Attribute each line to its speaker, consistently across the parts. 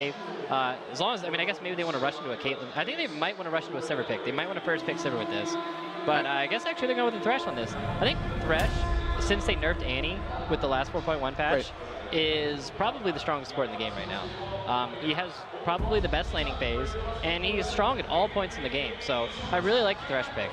Speaker 1: As long as, I mean, I guess maybe they want to rush into a Caitlyn. I think they might want to rush into a Sivir pick. They might want to first pick Sivir with this. But I guess actually they're going with the Thresh on this. I think Thresh, since they nerfed Annie with the last 4.1 patch, is probably the strongest support in the game right now. He has probably the best laning phase, and he's strong at all points in the game. So I really like the Thresh pick.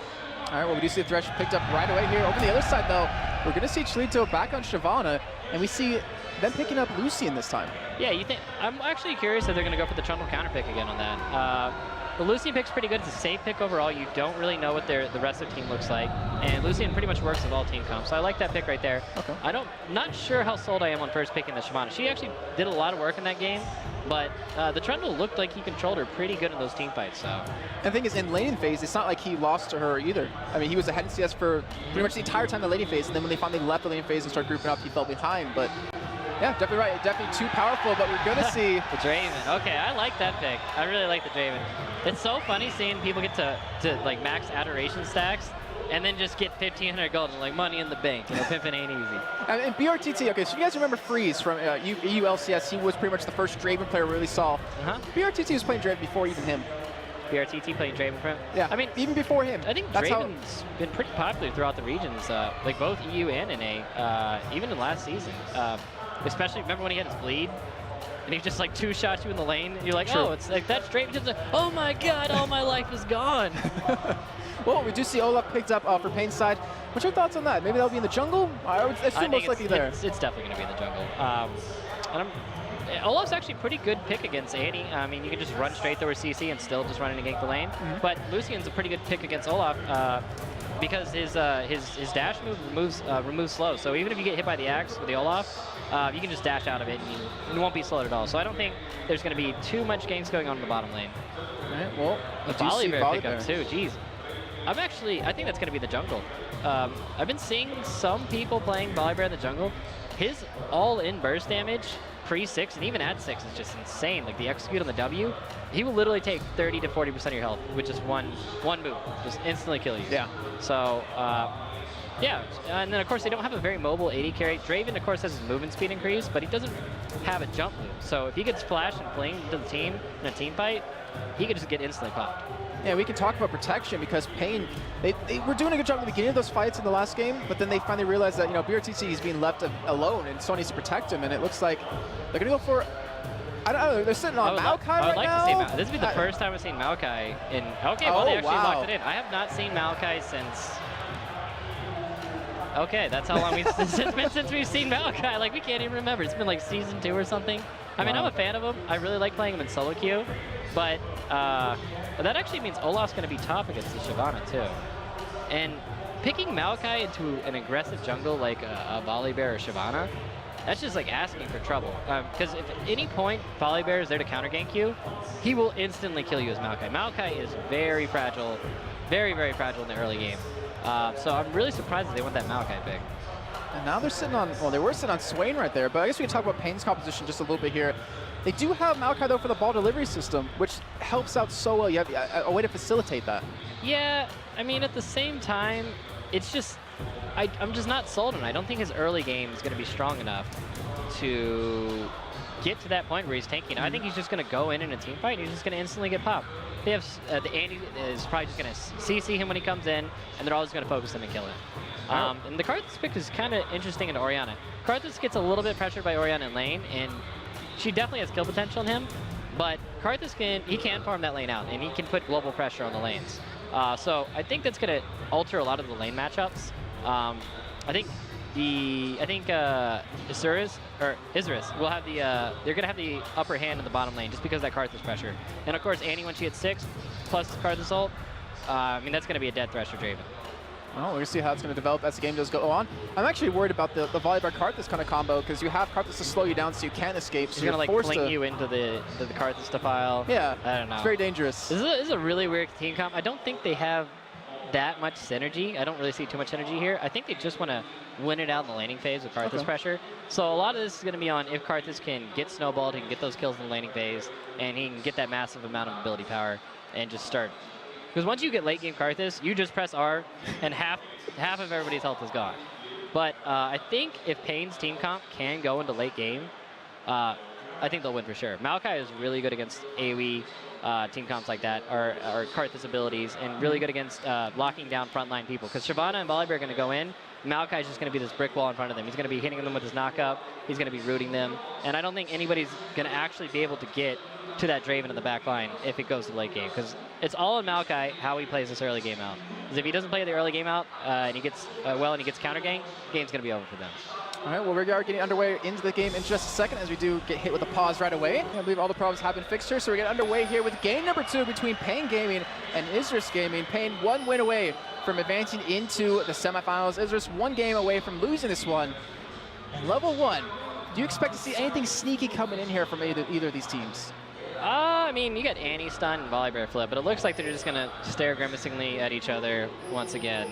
Speaker 2: All right, well, we do see the Thresh picked up right away here. Over the other side, though, we're going to see Cholito back on Shyvana, and we see them picking up Lucian this time.
Speaker 1: Yeah, you think? I'm actually curious if they're going to go for the Trundle counter pick again on that. The Lucian pick's pretty good. It's a safe pick overall. You don't really know what the rest of the team looks like, and Lucian pretty much works with all team comps. So I like that pick right there. Okay. Not sure how sold I am on first picking the Shyvana. She actually did a lot of work in that game, but the Trundle looked like he controlled her pretty good in those team fights. So.
Speaker 2: And the thing is, in laning phase, it's not like he lost to her either. I mean, he was ahead in CS for pretty much the entire time in the laning phase, and then when they finally left the laning phase and started grouping up, he fell behind. But yeah, definitely right. Definitely too powerful, but we're going to see.
Speaker 1: The Draven. Okay, I like that pick. I really like the Draven. It's so funny seeing people get to like max adoration stacks and then just get 1,500 gold and like money in the bank. You know, pimping ain't easy.
Speaker 2: And BRTT, okay, so you guys remember Freeze from EU LCS. He was pretty much the first Draven player we really saw. BRTT was playing Draven before even him.
Speaker 1: BRTT playing Draven for him?
Speaker 2: Yeah,
Speaker 1: I mean,
Speaker 2: even before him.
Speaker 1: I think Draven's been pretty popular throughout the regions, like both EU and NA, even in last season. Especially, remember when he had his bleed? And he just like two-shots you in the lane, and you're like, oh, it's like that's Draven. Just like, oh my god, all my life is gone.
Speaker 2: Well, we do see Olaf picked up for paIN's side. What's your thoughts on that? Maybe that'll be in the jungle? I would assume most likely there.
Speaker 1: It's definitely going to be in the jungle. Olaf's actually a pretty good pick against Annie. I mean, you can just run straight through her CC and still just run in and gank the lane. But Lucian's a pretty good pick against Olaf because his dash move removes slow. So even if you get hit by the axe with the Olaf, you can just dash out of it and you won't be slowed at all. So I don't think there's going to be too much ganks going on in the bottom lane.
Speaker 2: All right, well,
Speaker 1: the Volibear pickup too. Jeez. I think that's going to be the jungle. I've been seeing some people playing Volibear in the jungle. His all-in burst damage pre-6 and even at 6 is just insane. Like the execute on the W, he will literally take 30 to 40% of your health with just one move, just instantly kill you.
Speaker 2: Yeah.
Speaker 1: So yeah, and then of course they don't have a very mobile AD carry. Draven of course has his movement speed increased, but he doesn't have a jump move. So if he gets flash and fling to the team in a team fight, he could just get instantly popped.
Speaker 2: Yeah, we can talk about protection because paIN, they were doing a good job at the beginning of those fights in the last game, but then they finally realized that, you know, BRTC is being left alone and Sony needs to protect him, and it looks like they're going to go for, I don't know, they're sitting on Maokai right now?
Speaker 1: I would like to see Maokai. This would be the first time I've seen Maokai in, okay, well they actually locked it in. I have not seen Maokai since, okay, that's how long it's been since we've seen Maokai. Like, we can't even remember. It's been like season 2 or something. I mean, I'm a fan of him. I really like playing him in solo queue, but that actually means Olaf's going to be top against the Shyvana too. And picking Maokai into an aggressive jungle like a Volibear or Shyvana, that's just like asking for trouble. Because if at any point Volibear is there to counter gank you, he will instantly kill you as Maokai. Maokai is very fragile, very, very fragile in the early game. So I'm really surprised that they went that Maokai pick.
Speaker 2: And now they're sitting on, well, they were sitting on Swain right there, but I guess we can talk about paIN's composition just a little bit here. They do have Maokai, though, for the ball delivery system, which helps out so well. You have a way to facilitate that.
Speaker 1: Yeah, I mean, at the same time, it's just, I'm just not sold on it. I don't think his early game is going to be strong enough to get to that point where he's tanking. I think he's just going to go in a team fight, and he's just going to instantly get popped. They have, the Andy is probably just going to CC him when he comes in, and they're always going to focus him and kill him. And the Karthus pick is kind of interesting into Orianna. Karthus gets a little bit pressured by Orianna in lane, and she definitely has kill potential in him, but Karthus can farm that lane out, and he can put global pressure on the lanes. So I think that's going to alter a lot of the lane matchups. I think Isurus will have they're going to have the upper hand in the bottom lane just because of that Karthus pressure. And of course, Annie, when she hits 6 plus Karthus ult, I mean, that's going to be a dead thresh for Draven.
Speaker 2: Well, we're going to see how it's going to develop as the game does go on. I'm actually worried about the Volibear Karthus kind of combo because you have Karthus to slow you down so you can't escape. So
Speaker 1: you're going to like fling you into the Karthus defile.
Speaker 2: Yeah,
Speaker 1: I don't know.
Speaker 2: It's very dangerous.
Speaker 1: This is a really weird team comp. I don't think they have that much synergy. I don't really see too much synergy here. I think they just want to win it out in the laning phase with Karthus pressure. So a lot of this is going to be on if Karthus can get snowballed, he can get those kills in the laning phase, and he can get that massive amount of ability power and just start. Because once you get late game Karthus, you just press R, and half of everybody's health is gone. But I think if paIN's team comp can go into late game, I think they'll win for sure. Maokai is really good against AoE team comps like that, or Karthus abilities, and really good against locking down frontline people. Because Shyvana and Volibear are going to go in. Maokai is just going to be this brick wall in front of them. He's going to be hitting them with his knockup. He's going to be rooting them. And I don't think anybody's going to actually be able to get to that Draven in the back line if it goes to the late game. Because it's all on Maokai how he plays this early game out. Because if he doesn't play the early game out and he gets and he gets counter gang, game's going to be over for them.
Speaker 2: All right, well, we are getting underway into the game in just a second as we do get hit with a pause right away. I believe all the problems have been fixed here, so we're getting underway here with game number 2 between paIN Gaming and Isurus Gaming. paIN 1 win away from advancing into the semifinals. Isurus 1 game away from losing this one. And level 1, do you expect to see anything sneaky coming in here from either of these teams?
Speaker 1: I mean, you got Annie stun and Volibear flip, but it looks like they're just going to stare grimacingly at each other once again.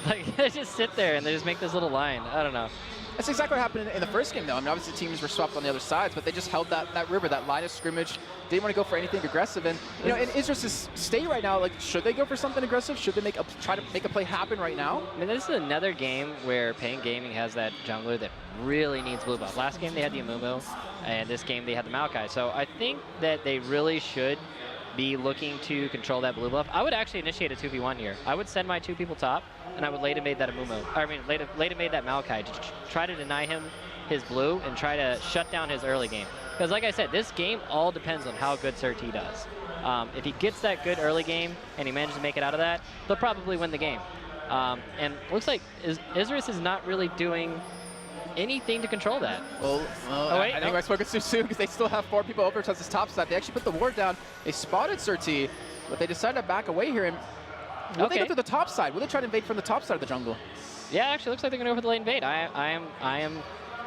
Speaker 1: Like, they just sit there and they just make this little line. I don't know.
Speaker 2: That's exactly what happened in the first game, though. I mean, obviously teams were swapped on the other sides, but they just held that river, that line of scrimmage. Didn't want to go for anything aggressive. And you know, in Isurus' state right now, like, should they go for something aggressive? Should they try to make a play happen right now?
Speaker 1: I mean, this is another game where paIN Gaming has that jungler that really needs blue buff. Last game they had the Amumu, and this game they had the Maokai. So I think that they really should be looking to control that blue buff. I would actually initiate a 2v1 here. I would send my 2 people top, and I would late invade that Amumu. I mean, late invade that Maokai to try to deny him his blue and try to shut down his early game. Because like I said, this game all depends on how good Sir T does. If he gets that good early game and he manages to make it out of that, they'll probably win the game. And looks like Isurus is not really doing anything to control that.
Speaker 2: Well,
Speaker 1: oh, wait,
Speaker 2: I think I spoke too soon because they still have 4 people over to this top side. They actually put the ward down. They spotted Sir T, but they decided to back away here. And will they go to the top side? Will they try to invade from the top side of the jungle? Yeah,
Speaker 1: actually, looks like they're going to go for the late invade. I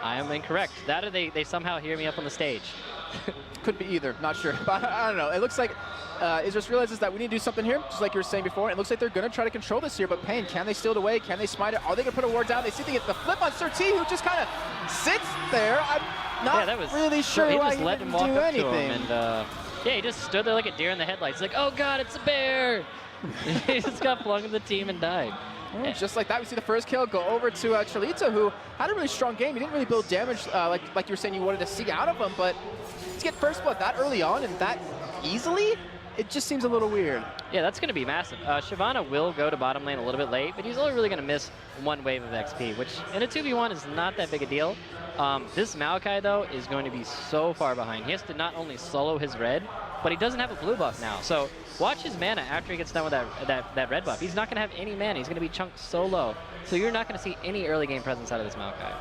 Speaker 1: am incorrect. That or they somehow hear me up on the stage.
Speaker 2: Could be either. Not sure. But I don't know. It looks like Isurus realizes that we need to do something here, just like you were saying before. It looks like they're going to try to control this here, but paIN, can they steal it away? Can they smite it? Are they going to put a ward down? They see they get the flip on Sir T, who just kind of sits there. I'm not really sure why he didn't do anything.
Speaker 1: And yeah, he just stood there like a deer in the headlights. Like, oh God, it's a bear! He just got flung in the team and died.
Speaker 2: Oh, just like that, we see the first kill go over to Chalita, who had a really strong game. He didn't really build damage like you were saying you wanted to see out of him, but to get first blood that early on and that easily, it just seems a little weird.
Speaker 1: Yeah, that's going to be massive. Shyvana will go to bottom lane a little bit late, but he's only really going to miss 1 wave of XP, which in a 2v1 is not that big a deal. This Maokai, though, is going to be so far behind. He has to not only solo his red, but he doesn't have a blue buff now. So watch his mana after he gets done with that red buff. He's not going to have any mana. He's going to be chunked so low. So you're not going to see any early game presence out of this Maokai.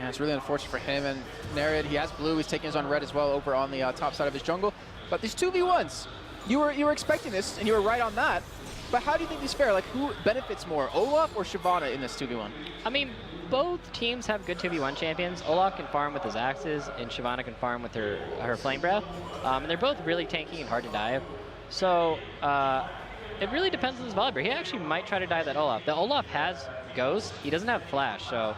Speaker 2: Yeah, it's really unfortunate for him. And Nerid, he has blue. He's taking his on red as well over on the top side of his jungle. But these 2v1s, you were expecting this, and you were right on that. But how do you think these fare? Like, who benefits more, Olaf or Shyvana in this 2v1?
Speaker 1: I mean, both teams have good 2v1 champions. Olaf can farm with his axes, and Shyvana can farm with her flame breath. And they're both really tanky and hard to dive. So it really depends on this Volibear. He actually might try to dive that Olaf. The Olaf has Ghost. He doesn't have Flash, so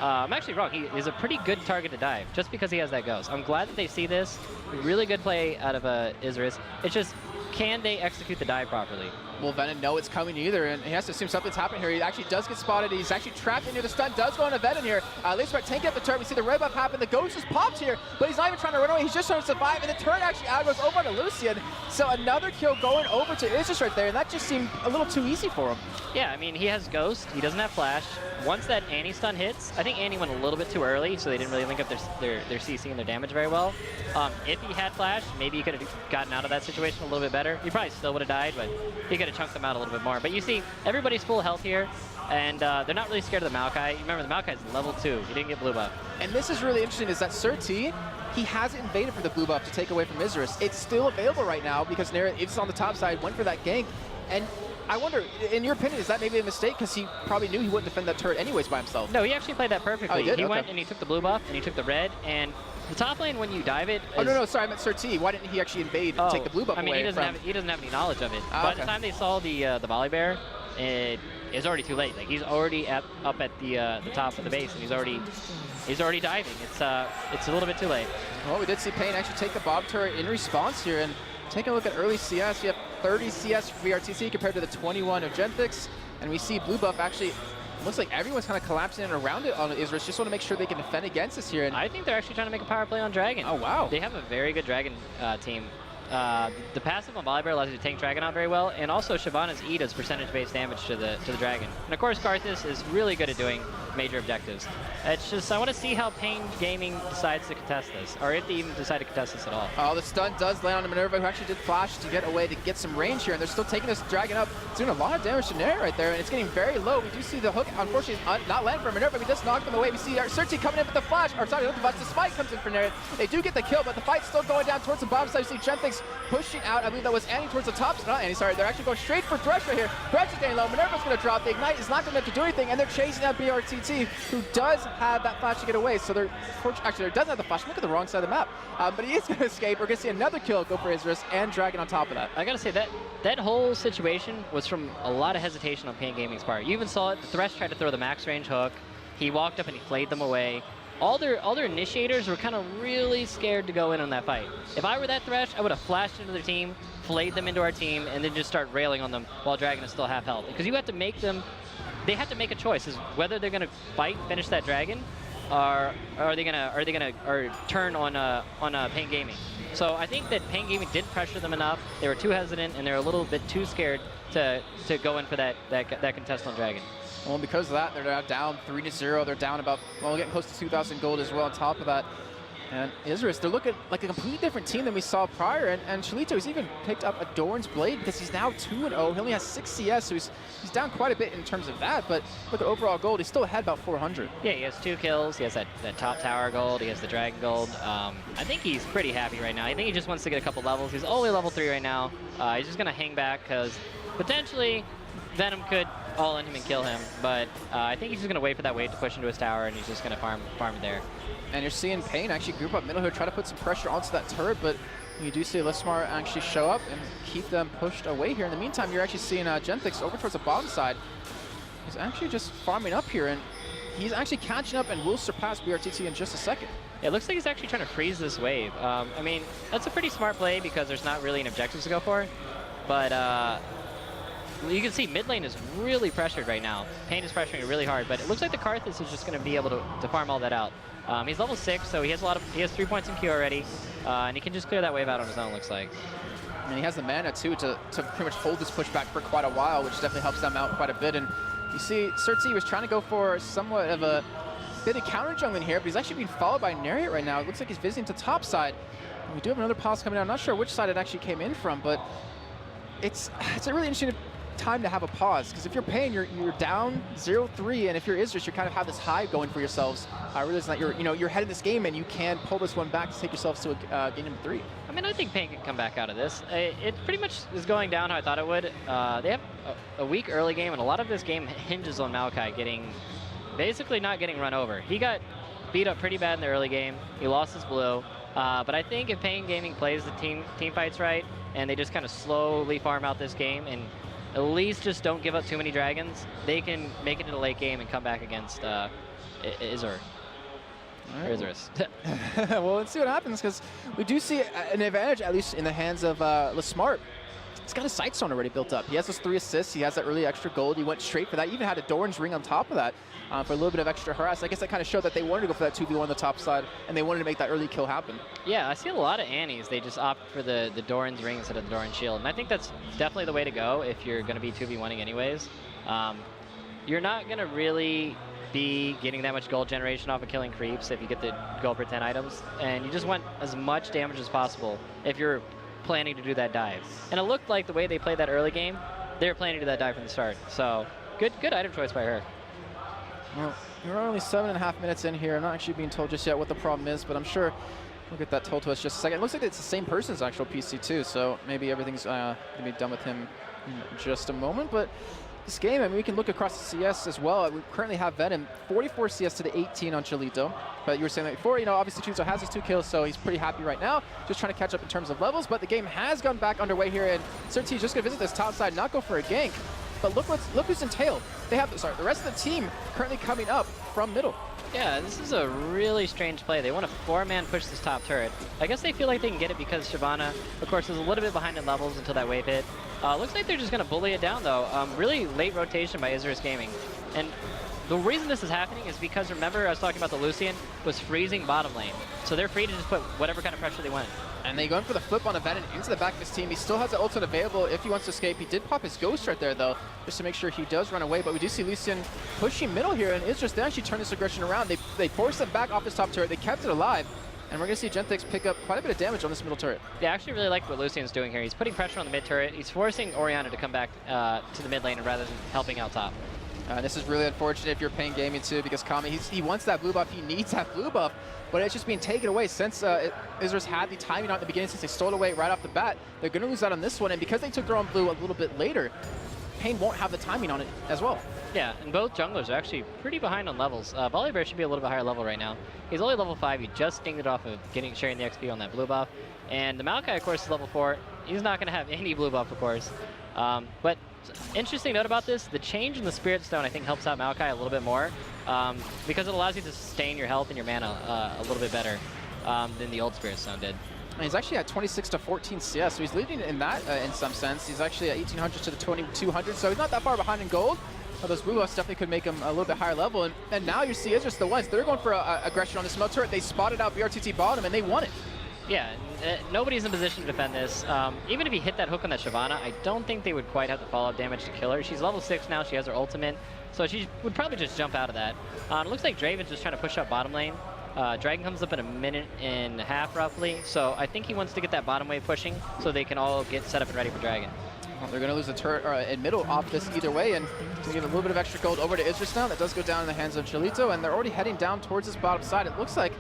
Speaker 1: I'm actually wrong. He is a pretty good target to dive just because he has that Ghost. I'm glad that they see this. Really good play out of Isurus. It's just, can they execute the dive properly?
Speaker 2: Will Venom know it's coming either, and he has to assume something's happening here. He actually does get spotted. He's actually trapped into the stun. Does go on a Venom here. They start tanking up the turret. We see the red buff happen. The Ghost just popped here, but he's not even trying to run away. He's just trying to survive, and the turret actually out goes over to Lucian. So another kill going over to Isurus right there, and that just seemed a little too easy for him.
Speaker 1: Yeah, I mean, he has Ghost. He doesn't have Flash. Once that Annie stun hits, I think Annie went a little bit too early, so they didn't really link up their CC and their damage very well. If he had Flash, maybe he could have gotten out of that situation a little bit better. He probably still would have died, but he could have chunked them out a little bit more. But you see, everybody's full health here, and they're not really scared of the Maokai. Remember, the Maokai is level 2. He didn't get blue buff.
Speaker 2: And this is really interesting, is that Sir T, he hasn't invaded for the blue buff to take away from Isurus. It's still available right now because Nerid is on the top side, went for that gank. And I wonder, in your opinion, is that maybe a mistake? Because he probably knew he wouldn't defend that turret anyways by himself.
Speaker 1: No, he actually played that perfectly.
Speaker 2: Oh, he did?
Speaker 1: He
Speaker 2: okay.
Speaker 1: went and he took the blue buff and he took the red, and the top lane, when you dive it...
Speaker 2: Oh, no, sorry, I meant Sir T. Why didn't he actually invade and take the blue buff away?
Speaker 1: I mean, he doesn't have any knowledge of it. By the time they saw the Volibear, it's already too late. Like, he's already up at the top of the base, and he's already diving. It's a little bit too late.
Speaker 2: Well, we did see paIN actually take the Bob turret in response here, and taking a look at early CS, you have 30 CS for VRTC compared to the 21 of Genfix, and we see blue buff actually Looks like everyone's kind of collapsing in around it on Isurus. Just want to make sure they can defend against us here. And
Speaker 1: I think they're actually trying to make a power play on Dragon.
Speaker 2: oh, wow.
Speaker 1: They have a very good Dragon team. The passive on Volibear allows you to tank Dragon out very well, and also Shyvana's E does percentage-based damage to the Dragon. And of course, Karthus is really good at doing major objectives. It's just, I want to see how paIN Gaming decides to contest this, or if they even decide to contest this at all.
Speaker 2: Oh, the stun does land on the Minerva, who actually did flash to get away to get some range here, and they're still taking this Dragon up. It's doing a lot of damage to Nair right there, and it's getting very low. We do see the hook, unfortunately, is not landing for Minerva, but he does knock them away. We see Cersei coming in with the flash, or sorry, not the flash, the spike comes in for Nair. They do get the kill, but the fight's still going down towards the bottom side. You see Genthix pushing out. I believe that was Annie towards the top. Not Annie, sorry. They're actually going straight for Thresh right here. Thresh is getting low. Minerva's going to drop. The Ignite is not going to do anything, and they're chasing out BRTT, who does have that flash to get away. So they're actually, there doesn't have the flash. Look at the wrong side of the map. But he is going to escape. We're going to see another kill go for Isurus and Dragon on top of that.
Speaker 1: I gotta say that whole situation was from a lot of hesitation on paIN Gaming's part. You even saw it. The Thresh tried to throw the max range hook. He walked up and he flayed them away. All their initiators were kind of really scared to go in on that fight. If I were that Thresh, I would have flashed into their team, flayed them into our team, and then just start railing on them while Dragon is still half health. Because you have to make them, they have to make a choice: is whether they're gonna fight, finish that Dragon, or are they gonna turn on paIN Gaming. So I think that paIN Gaming did pressure them enough. They were too hesitant, and they're a little bit too scared to go in for that contest on Dragon.
Speaker 2: Well, because of that, they're now down 3-0. They're down about, well, getting close to 2,000 gold as well on top of that. And Isurus, they're looking like a completely different team than we saw prior. And Shalito has even picked up a Doran's Blade because he's now 2-0. He only has 6 CS, so he's down quite a bit in terms of that. But look at overall gold, he's still ahead about 400.
Speaker 1: Yeah, he has 2 kills. He has that top tower gold. He has the Dragon gold. I think he's pretty happy right now. I think he just wants to get a couple levels. He's only level 3 right now. He's just going to hang back because potentially Venom could all-in him and kill him, but I think he's just going to wait for that wave to push into his tower, and he's just going to farm it there.
Speaker 2: And you're seeing paIN actually group up middle here, try to put some pressure onto that turret, but you do see Lismar actually show up and keep them pushed away here. In the meantime, you're actually seeing Genthix over towards the bottom side. He's actually just farming up here, and he's actually catching up and will surpass BRTT in just a second.
Speaker 1: It looks like he's actually trying to freeze this wave. I mean, that's a pretty smart play because there's not really an objective to go for, but you can see mid lane is really pressured right now. paIN is pressuring it really hard, but it looks like the Karthus is just going to be able to farm all that out. He's level 6, so he has 3 points in Q already, and he can just clear that wave out on his own, looks like.
Speaker 2: And he has the mana too to pretty much hold this push back for quite a while, which definitely helps them out quite a bit. And you see Cersei was trying to go for somewhat of a bit of counter jungling here, but he's actually being followed by Nariot right now. It looks like he's visiting to top side. And we do have another pause coming out. I'm not sure which side it actually came in from, but it's a really interesting time to have a pause, because if you're paIN, you're down 0-3, and if you're Isurus, you kind of have this high going for yourselves. Realizing that you're ahead in this game and you can pull this one back to take yourselves to a game number 3. I
Speaker 1: mean, I think paIN can come back out of this. It pretty much is going down how I thought it would. They have a weak early game, and a lot of this game hinges on Maokai basically not getting run over. He got beat up pretty bad in the early game. He lost his blue. But I think if paIN Gaming plays the team fights right, and they just kind of slowly farm out this game, and at least just don't give up too many dragons, they can make it to the late game and come back against Isurus.
Speaker 2: Well, let's see what happens, because we do see an advantage, at least in the hands of Lismart. He's got a Sight Stone already built up. He has those 3 assists. He has that early extra gold. He went straight for that. He even had a Doran's Ring on top of that for a little bit of extra harass. I guess that kind of showed that they wanted to go for that 2v1 on the top side, and they wanted to make that early kill happen. Yeah,
Speaker 1: I see a lot of Annies. They just opt for the Doran's Ring instead of the Doran's Shield, and I think that's definitely the way to go if you're going to be 2v1ing anyways. You're not going to really be getting that much gold generation off of killing creeps if you get the gold per 10 items, and you just want as much damage as possible if you're planning to do that dive. And it looked like the way they played that early game, they were planning to do that dive from the start. So good item choice by her.
Speaker 2: Well, we're only 7.5 minutes in here. I'm not actually being told just yet what the problem is, but I'm sure we'll get that told to us just a second. It looks like it's the same person's actual PC too, so maybe everything's going to be done with him in just a moment. But this game, I mean, we can look across the CS as well. We currently have Venom, 44 CS to the 18 on Chalito. But you were saying that before, obviously Chuzo has his 2 kills, so he's pretty happy right now. Just trying to catch up in terms of levels, but the game has gone back underway here, and Cersei is just going to visit this top side, not go for a gank. But look who's in tail. They have, the rest of the team currently coming up from middle.
Speaker 1: Yeah, this is a really strange play. They want to 4-man push this top turret. I guess they feel like they can get it because Shyvana, of course, is a little bit behind in levels until that wave hit. Looks like they're just going to bully it down, though. Really late rotation by Isurus Gaming. And the reason this is happening is because, remember, I was talking about the Lucian was freezing bottom lane. So they're free to just put whatever kind of pressure they want.
Speaker 2: And they go in for the flip on a Venom into the back of his team. He still has the ultimate available if he wants to escape. He did pop his Ghost right there, though, just to make sure he does run away. But we do see Lucian pushing middle here, and Isurus, they actually turn this aggression around. They forced him back off his top turret. They kept it alive. And we're going to see Genthix pick up quite a bit of damage on this middle turret.
Speaker 1: Yeah, I actually really like what Lucian's doing here. He's putting pressure on the mid turret. He's forcing Orianna to come back to the mid lane rather than helping out top.
Speaker 2: This is really unfortunate if you're paying gaming too, because Kami, he wants that blue buff, he needs that blue buff, but it's just being taken away since Isurus had the timing out at the beginning, since they stole it away right off the bat. They're going to lose out on this one, and because they took their own blue a little bit later, paIN won't have the timing on it as well. Yeah,
Speaker 1: and both junglers are actually pretty behind on levels. Volibear should be a little bit higher level right now. He's only level 5, he just dinged it off of sharing the XP on that blue buff. And the Maokai, of course, is level 4. He's not going to have any blue buff, of course. But interesting note about this, the change in the Spirit Stone I think helps out Maokai a little bit more because it allows you to sustain your health and your mana a little bit better than the old Spirit Stone did.
Speaker 2: And he's actually at 26 to 14 CS, so he's leading in that in some sense. He's actually at 1800 to the 2200, so he's not that far behind in gold. Those blue buffs definitely could make him a little bit higher level, and now you see Isurus the ones. They're going for aggression on this middle turret. They spotted out BRTT bottom, and they won it.
Speaker 1: Yeah, nobody's in position to defend this. Even if he hit that hook on that Shyvana, I don't think they would quite have the follow-up damage to kill her. She's level 6 now, she has her ultimate, so she would probably just jump out of that. It looks like Draven's just trying to push up bottom lane. Dragon comes up in a minute and a half, roughly, so I think he wants to get that bottom wave pushing so they can all get set up and ready for Dragon.
Speaker 2: Well, they're going to lose the turret in middle off this either way, and to give a little bit of extra gold over to Isurus now. That does go down in the hands of Cholito, and they're already heading down towards this bottom side. It looks like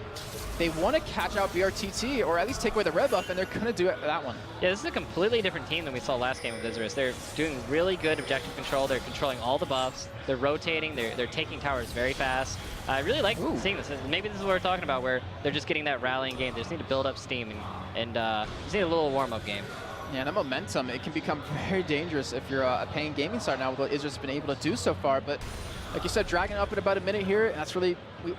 Speaker 2: they want to catch out BRTT, or at least take away the red buff, and they're going to do it that one.
Speaker 1: Yeah, this is a completely different team than we saw last game with Isurus. They're doing really good objective control. They're controlling all the buffs. They're rotating. They're taking towers very fast. I really like seeing this. Maybe this is what we're talking about, where they're just getting that rallying game. They just need to build up steam and just need a little warm-up game.
Speaker 2: Yeah, that momentum, it can become very dangerous if you're a paIN gaming side now with what Isurus has been able to do so far. But like you said, Dragon up in about a minute here, and that's really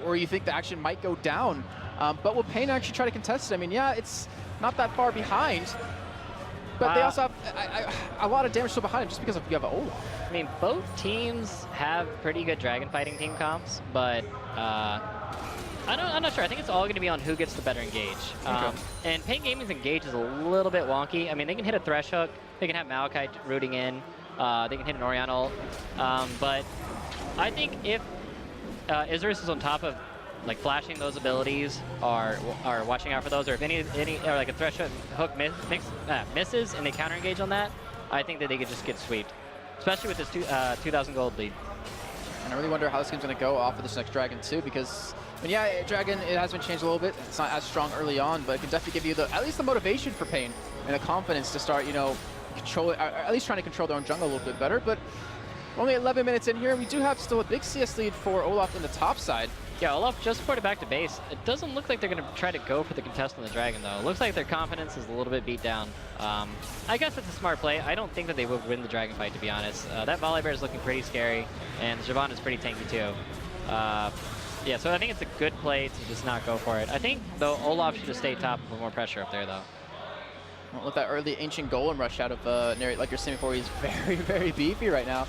Speaker 2: where you think the action might go down. But will paIN actually try to contest it? I mean, yeah, it's not that far behind, but they also have a lot of damage still behind him just because you have an Olaf.
Speaker 1: I mean, both teams have pretty good Dragon fighting team comps, but I'm not sure. I think it's all going to be on who gets the better engage.
Speaker 2: Okay.
Speaker 1: And paIN Gaming's engage is a little bit wonky. I mean, they can hit a Thresh Hook. They can have Maokai rooting in. They can hit an Orianna ult. But I think if Isurus is on top of like flashing those abilities, or watching out for those, or if any or like a Thresh Hook misses and they counter engage on that, I think that they could just get sweeped, especially with this 2,000 gold lead.
Speaker 2: And I really wonder how this game's going to go off of this next Dragon too, because I mean, yeah, Dragon, it has been changed a little bit. It's not as strong early on, but it can definitely give you at least the motivation for paIN and the confidence to start, control, or at least trying to control their own jungle a little bit better. But only 11 minutes in here, we do have still a big CS lead for Olaf in the top side.
Speaker 1: Yeah, Olaf just ported back to base. It doesn't look like they're going to try to go for the contest on the Dragon, though. It looks like their confidence is a little bit beat down. I guess it's a smart play. I don't think that they would win the Dragon fight, to be honest. That Volibear is looking pretty scary, and Shyvana is pretty tanky, too. Yeah, so I think it's a good play to just not go for it. I think, though, Olaf should have stayed top with more pressure up there, though.
Speaker 2: Well, look at that early Ancient Golem rush out of Neri, like you're saying before. He's very, very beefy right now.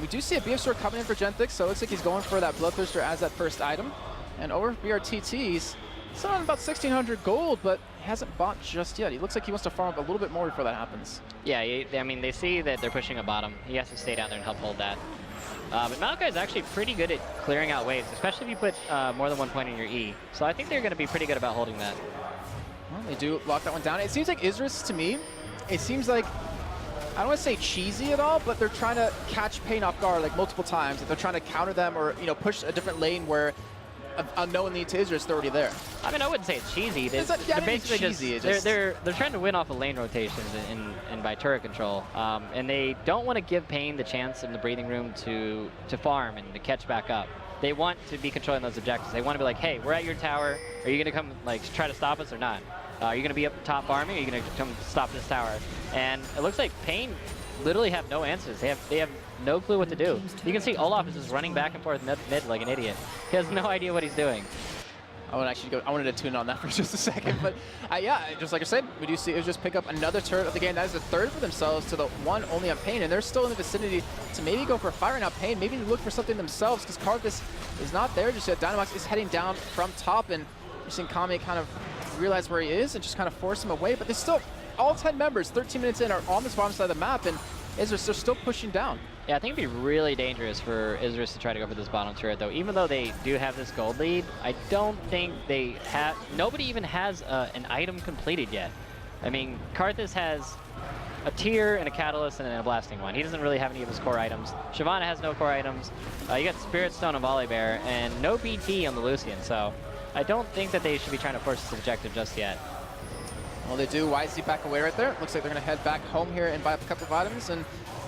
Speaker 2: We do see a BF Sword coming in for Genthix, so it looks like he's going for that Bloodthirster as that first item. And over BRTT's, still on about 1,600 gold, but he hasn't bought just yet. He looks like he wants to farm up a little bit more before that happens.
Speaker 1: Yeah, I mean, they see that they're pushing a bottom. He has to stay down there and help hold that. But Maokai is actually pretty good at clearing out waves, especially if you put more than 1 point in your E. So I think they're going to be pretty good about holding that.
Speaker 2: Well, they do lock that one down. It seems like Isurus, to me, it seems like, I don't want to say cheesy at all, but they're trying to catch paIN off guard like multiple times. They're trying to counter them or push a different lane where unknowingly to Isurus, they're already there.
Speaker 1: I mean, I wouldn't say it's cheesy. They're basically
Speaker 2: cheesy,
Speaker 1: they're trying to win off of lane rotations and by turret control, and they don't want to give paIN the chance in the breathing room to farm and to catch back up. They want to be controlling those objectives. They want to be like, hey, we're at your tower. Are you going to come try to stop us or not? Are you going to be up top farming? Or are you going to come stop this tower? And it looks like paIN literally have no answers. They have no clue what to do. You can see Olaf is just running back and forth mid like an idiot. He has no idea what he's doing.
Speaker 2: I wanted to tune in on that for just a second, but yeah, just like I said, we do see Isurus pick up another turret of the game. That is the third for themselves to the one only on paIN, and they're still in the vicinity to maybe go for a fire now. paIN maybe look for something themselves because Karthus is not there just yet. Dynamax is heading down from top, and you're seeing Kami kind of realize where he is and just kind of force him away. But there's still all 10 members, 13 minutes in, are on this bottom side of the map, and Isurus are still pushing down.
Speaker 1: Yeah, I think it'd be really dangerous for Isurus to try to go for this bottom turret, though. Even though they do have this gold lead, I don't think they have... Nobody even has an item completed yet. I mean, Karthus has a Tear and a Catalyst and a Blasting one. He doesn't really have any of his core items. Shyvana has no core items. You got Spirit Stone and Volibear, and no BT on the Lucian, so I don't think that they should be trying to force this objective just yet.
Speaker 2: Well, they do wisely back away right there. Looks like they're going to head back home here and buy up a couple of items, and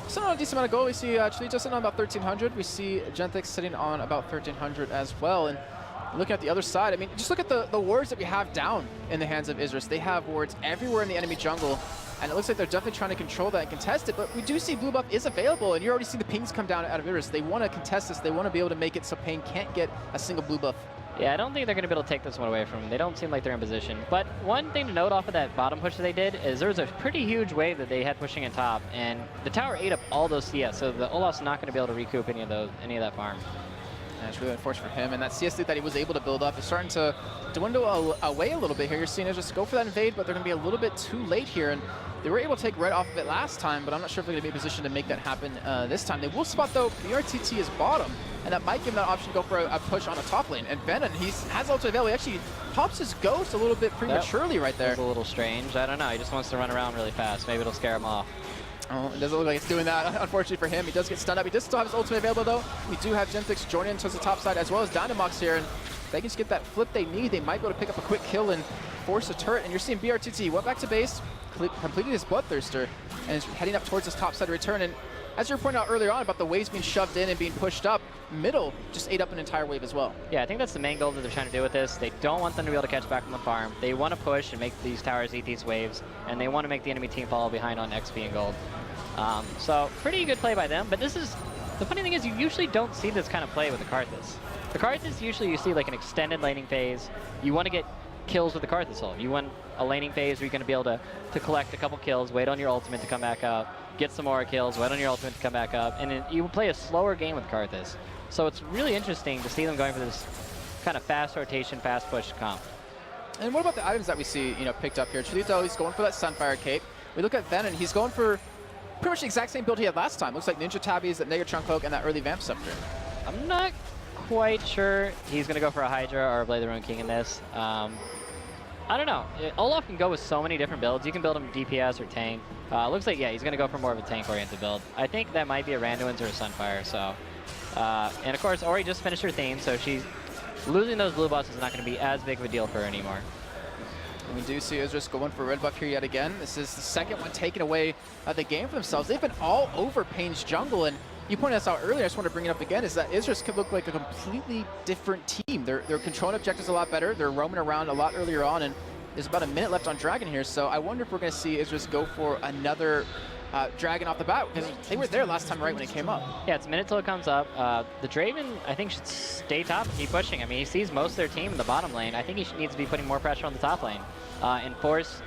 Speaker 2: sitting on a decent amount of gold. We see Chalita sitting on about 1,300. We see Genthix sitting on about 1,300 as well. And looking at the other side, I mean, just look at the wards that we have down in the hands of Isurus. They have wards everywhere in the enemy jungle, and it looks like they're definitely trying to control that and contest it. But we do see blue buff is available, and you already see the pings come down out of Isurus. They want to contest this. They want to be able to make it so paIN can't get a single blue buff.
Speaker 1: Yeah, I don't think they're going to be able to take this one away from them. They don't seem like they're in position. But one thing to note off of that bottom push that they did is there was a pretty huge wave that they had pushing in top, and the tower ate up all those CS, so the Olaf's not going to be able to recoup any of that farm.
Speaker 2: And it's really unfortunate for him, and that CS lead that he was able to build up is starting to dwindle away a little bit here. You're seeing Isurus go for that invade, but they're going to be a little bit too late here, and they were able to take red off of it last time, but I'm not sure if they're going to be in position to make that happen this time. They will spot, though, BRTT is bottom, and that might give them that option to go for a push on a top lane. And Venom, he has ultimate available. He actually pops his ghost a little bit prematurely right there.
Speaker 1: That's a little strange. I don't know. He just wants to run around really fast. Maybe it'll scare him off.
Speaker 2: Oh, it doesn't look like it's doing that, unfortunately for him. He does get stunned up. He does still have his ultimate available, though. We do have Genthix joining in towards the top side, as well as Dynamax here. And if they can just get that flip they need, they might be able to pick up a quick kill and force a turret. And you're seeing BRTT went back to base, completed his Bloodthirster, and is heading up towards his top side return. And as you were pointing out earlier on about the waves being shoved in and being pushed up, middle just ate up an entire wave as well.
Speaker 1: Yeah, I think that's the main goal that they're trying to do with this. They don't want them to be able to catch back on the farm. They want to push and make these towers eat these waves, and they want to make the enemy team fall behind on XP and gold. So pretty good play by them, but this is, the funny thing is you usually don't see this kind of play with the Karthus. The Karthus usually you see like an extended laning phase. You want to get kills with the Karthus ult. You want a laning phase where you're going to be able to collect a couple kills, wait on your ultimate to come back up, get some more kills, wait on your ultimate to come back up, and you play a slower game with Karthus. So it's really interesting to see them going for this kind of fast rotation, fast push comp.
Speaker 2: And what about the items that we see, picked up here? Chalito, he's going for that Sunfire Cape. We look at Venom, he's going for pretty much the exact same build he had last time. Looks like Ninja Tabbies, that Negatron Cloak, and that early Vamp Scepter.
Speaker 1: I'm not quite sure he's going to go for a Hydra or a Blade of the Ruined King in this. I don't know. Olaf can go with so many different builds. You can build him DPS or tank. Looks like, yeah, he's going to go for more of a tank-oriented build. I think that might be a Randuin's or a Sunfire, so... and of course, Ori just finished her theme, so she's losing those blue buffs is not going to be as big of a deal for her anymore.
Speaker 2: And we do see Isurus going for a red buff here yet again. This is the second one taking away the game for themselves. They've been all over paIN's jungle, and you pointed this out earlier, I just want to bring it up again, is that Isurus could look like a completely different team. They're controlling objectives a lot better. They're roaming around a lot earlier on, and there's about a minute left on Dragon here, so I wonder if we're going to see Isurus go for another Dragon off the bat, because they were there last time right when it came up.
Speaker 1: Yeah, it's a minute till it comes up. The Draven, I think, should stay top and keep pushing. I mean, he sees most of their team in the bottom lane. I think he needs to be putting more pressure on the top lane and force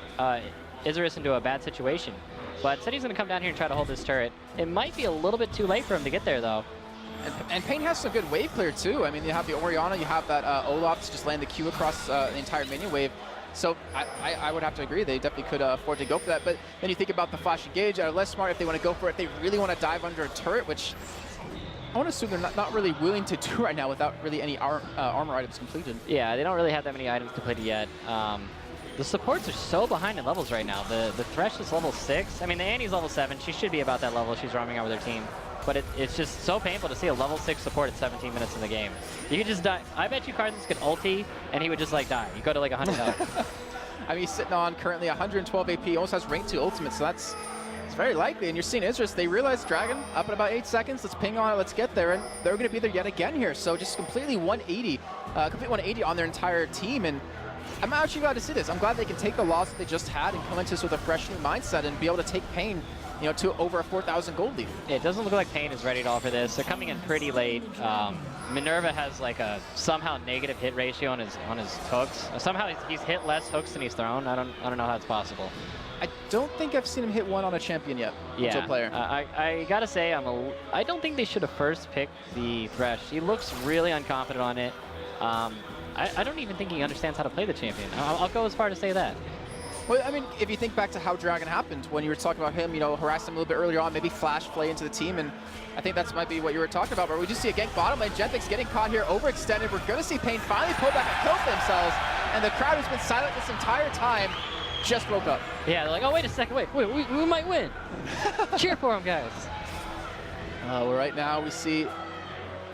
Speaker 1: Isurus into a bad situation. But said he's going to come down here and try to hold this turret. It might be a little bit too late for him to get there, though.
Speaker 2: And paIN has some good wave clear, too. I mean, you have the Orianna, you have that Olaf to just land the Q across the entire minion wave. So I would have to agree, they definitely could afford to go for that. But then you think about the flash engage, are less smart if they want to go for it. They really want to dive under a turret, which I want to assume they're not really willing to do right now without really any armor items completed.
Speaker 1: Yeah, they don't really have that many items completed yet. The supports are so behind in levels right now. The Thresh is level 6. I mean, the Annie's level 7. She should be about that level. She's roaming out with her team. But it's just so painful to see a level 6 support at 17 minutes in the game. You could just die. I bet you Karthus could ulti, and he would just, like, die. You go to, like, 100 health.
Speaker 2: I mean, he's sitting on currently 112 AP. Almost has rank 2 ultimate, so it's very likely. And you're seeing Isurus, they realize Dragon up in about 8 seconds. Let's ping on it, let's get there. And they're going to be there yet again here. So just completely 180, complete 180 on their entire team. And I'm actually glad to see this. I'm glad they can take the loss that they just had and come into this with a fresh new mindset and be able to take pain, you know, to over a 4,000 gold lead.
Speaker 1: It doesn't look like paIN is ready at all for this. They're coming in pretty late. Minerva has like a somehow negative hit ratio on his hooks. Somehow he's hit less hooks than he's thrown. I don't know how it's possible.
Speaker 2: I don't think I've seen him hit one on a champion yet.
Speaker 1: Yeah,
Speaker 2: player.
Speaker 1: I gotta say I don't think they should have first picked the Thresh. He looks really unconfident on it. I don't even think he understands how to play the champion. I'll go as far to say that.
Speaker 2: Well, I mean, if you think back to how Dragon happened, when you were talking about him, you know, harass him a little bit earlier on, maybe flash play into the team, and I think that might be what you were talking about. But we just see a gank bottom lane, Genthix getting caught here, overextended. We're going to see paIN finally pull back and kill for themselves, and the crowd who's been silent this entire time just woke up.
Speaker 1: Yeah, they're like, oh, wait a second, wait, we might win. Cheer for him, guys.
Speaker 2: Well, right now we see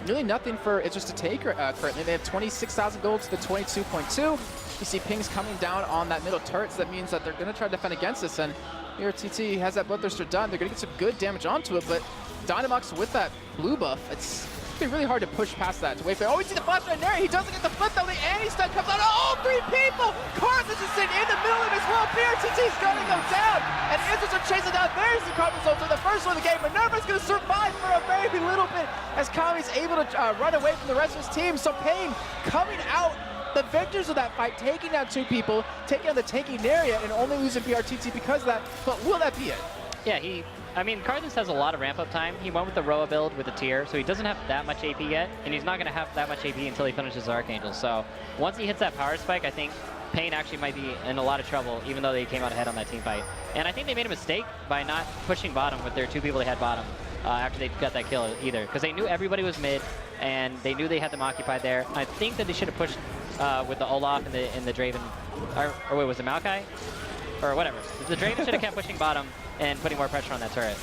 Speaker 2: really nothing for Isurus to take currently. They have 26,000 gold to the 22.2. You see pings coming down on that middle turret, so that means that they're going to try to defend against this. And here TT has that Bloodthirster done. They're going to get some good damage onto it, but Dynamux with that blue buff, it's going to be really hard to push past that to wait for. Oh, we see the flash right there. He doesn't get the flip though. The anti-stun comes out. Oh, 3 people! Carthus is sitting in the middle of as well. BRTT's going to go down, and Isurus are chasing down. There's the card result for the first one of the game. Minerva's going to survive for a very little bit as Kami's able to run away from the rest of his team. So paIN coming out the victors of that fight, taking down 2 people, taking on the tanking area, and only losing BRTT because of that. But will that be it?
Speaker 1: Yeah, I mean, Carthus has a lot of ramp-up time. He went with the Roa build with the tier, so he doesn't have that much AP yet, and he's not going to have that much AP until he finishes Archangel. So once he hits that power spike, I think paIN actually might be in a lot of trouble, even though they came out ahead on that team fight. And I think they made a mistake by not pushing bottom with their 2 people they had bottom after they got that kill either, because they knew everybody was mid, and they knew they had them occupied there. I think that they should have pushed with the Olaf and the Draven, or wait, was it Maokai? Or whatever. The Draven should have kept pushing bottom and putting more pressure on that turret.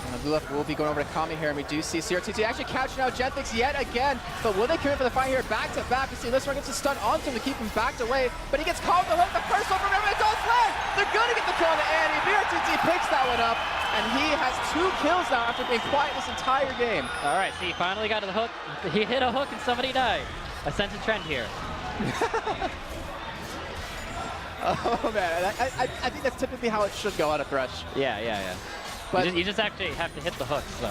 Speaker 2: And the blue left will be going over to Kami here, and we do see CRTT actually catching out Genthix yet again, but will they commit for the fight here back to back? We see Lister gets a stun onto him to keep him backed away, but he gets called the hook, the first one from everyone, it's all flag! They're gonna get the kill on the Annie, BRTT picks that one up, and he has 2 kills now after being quiet this entire game.
Speaker 1: All right, see, he finally got to the hook. He hit a hook and somebody died. I sense a trend here.
Speaker 2: Oh man, I think that's typically how it should go out of Thresh.
Speaker 1: Yeah. But you just actually have to hit the hook, so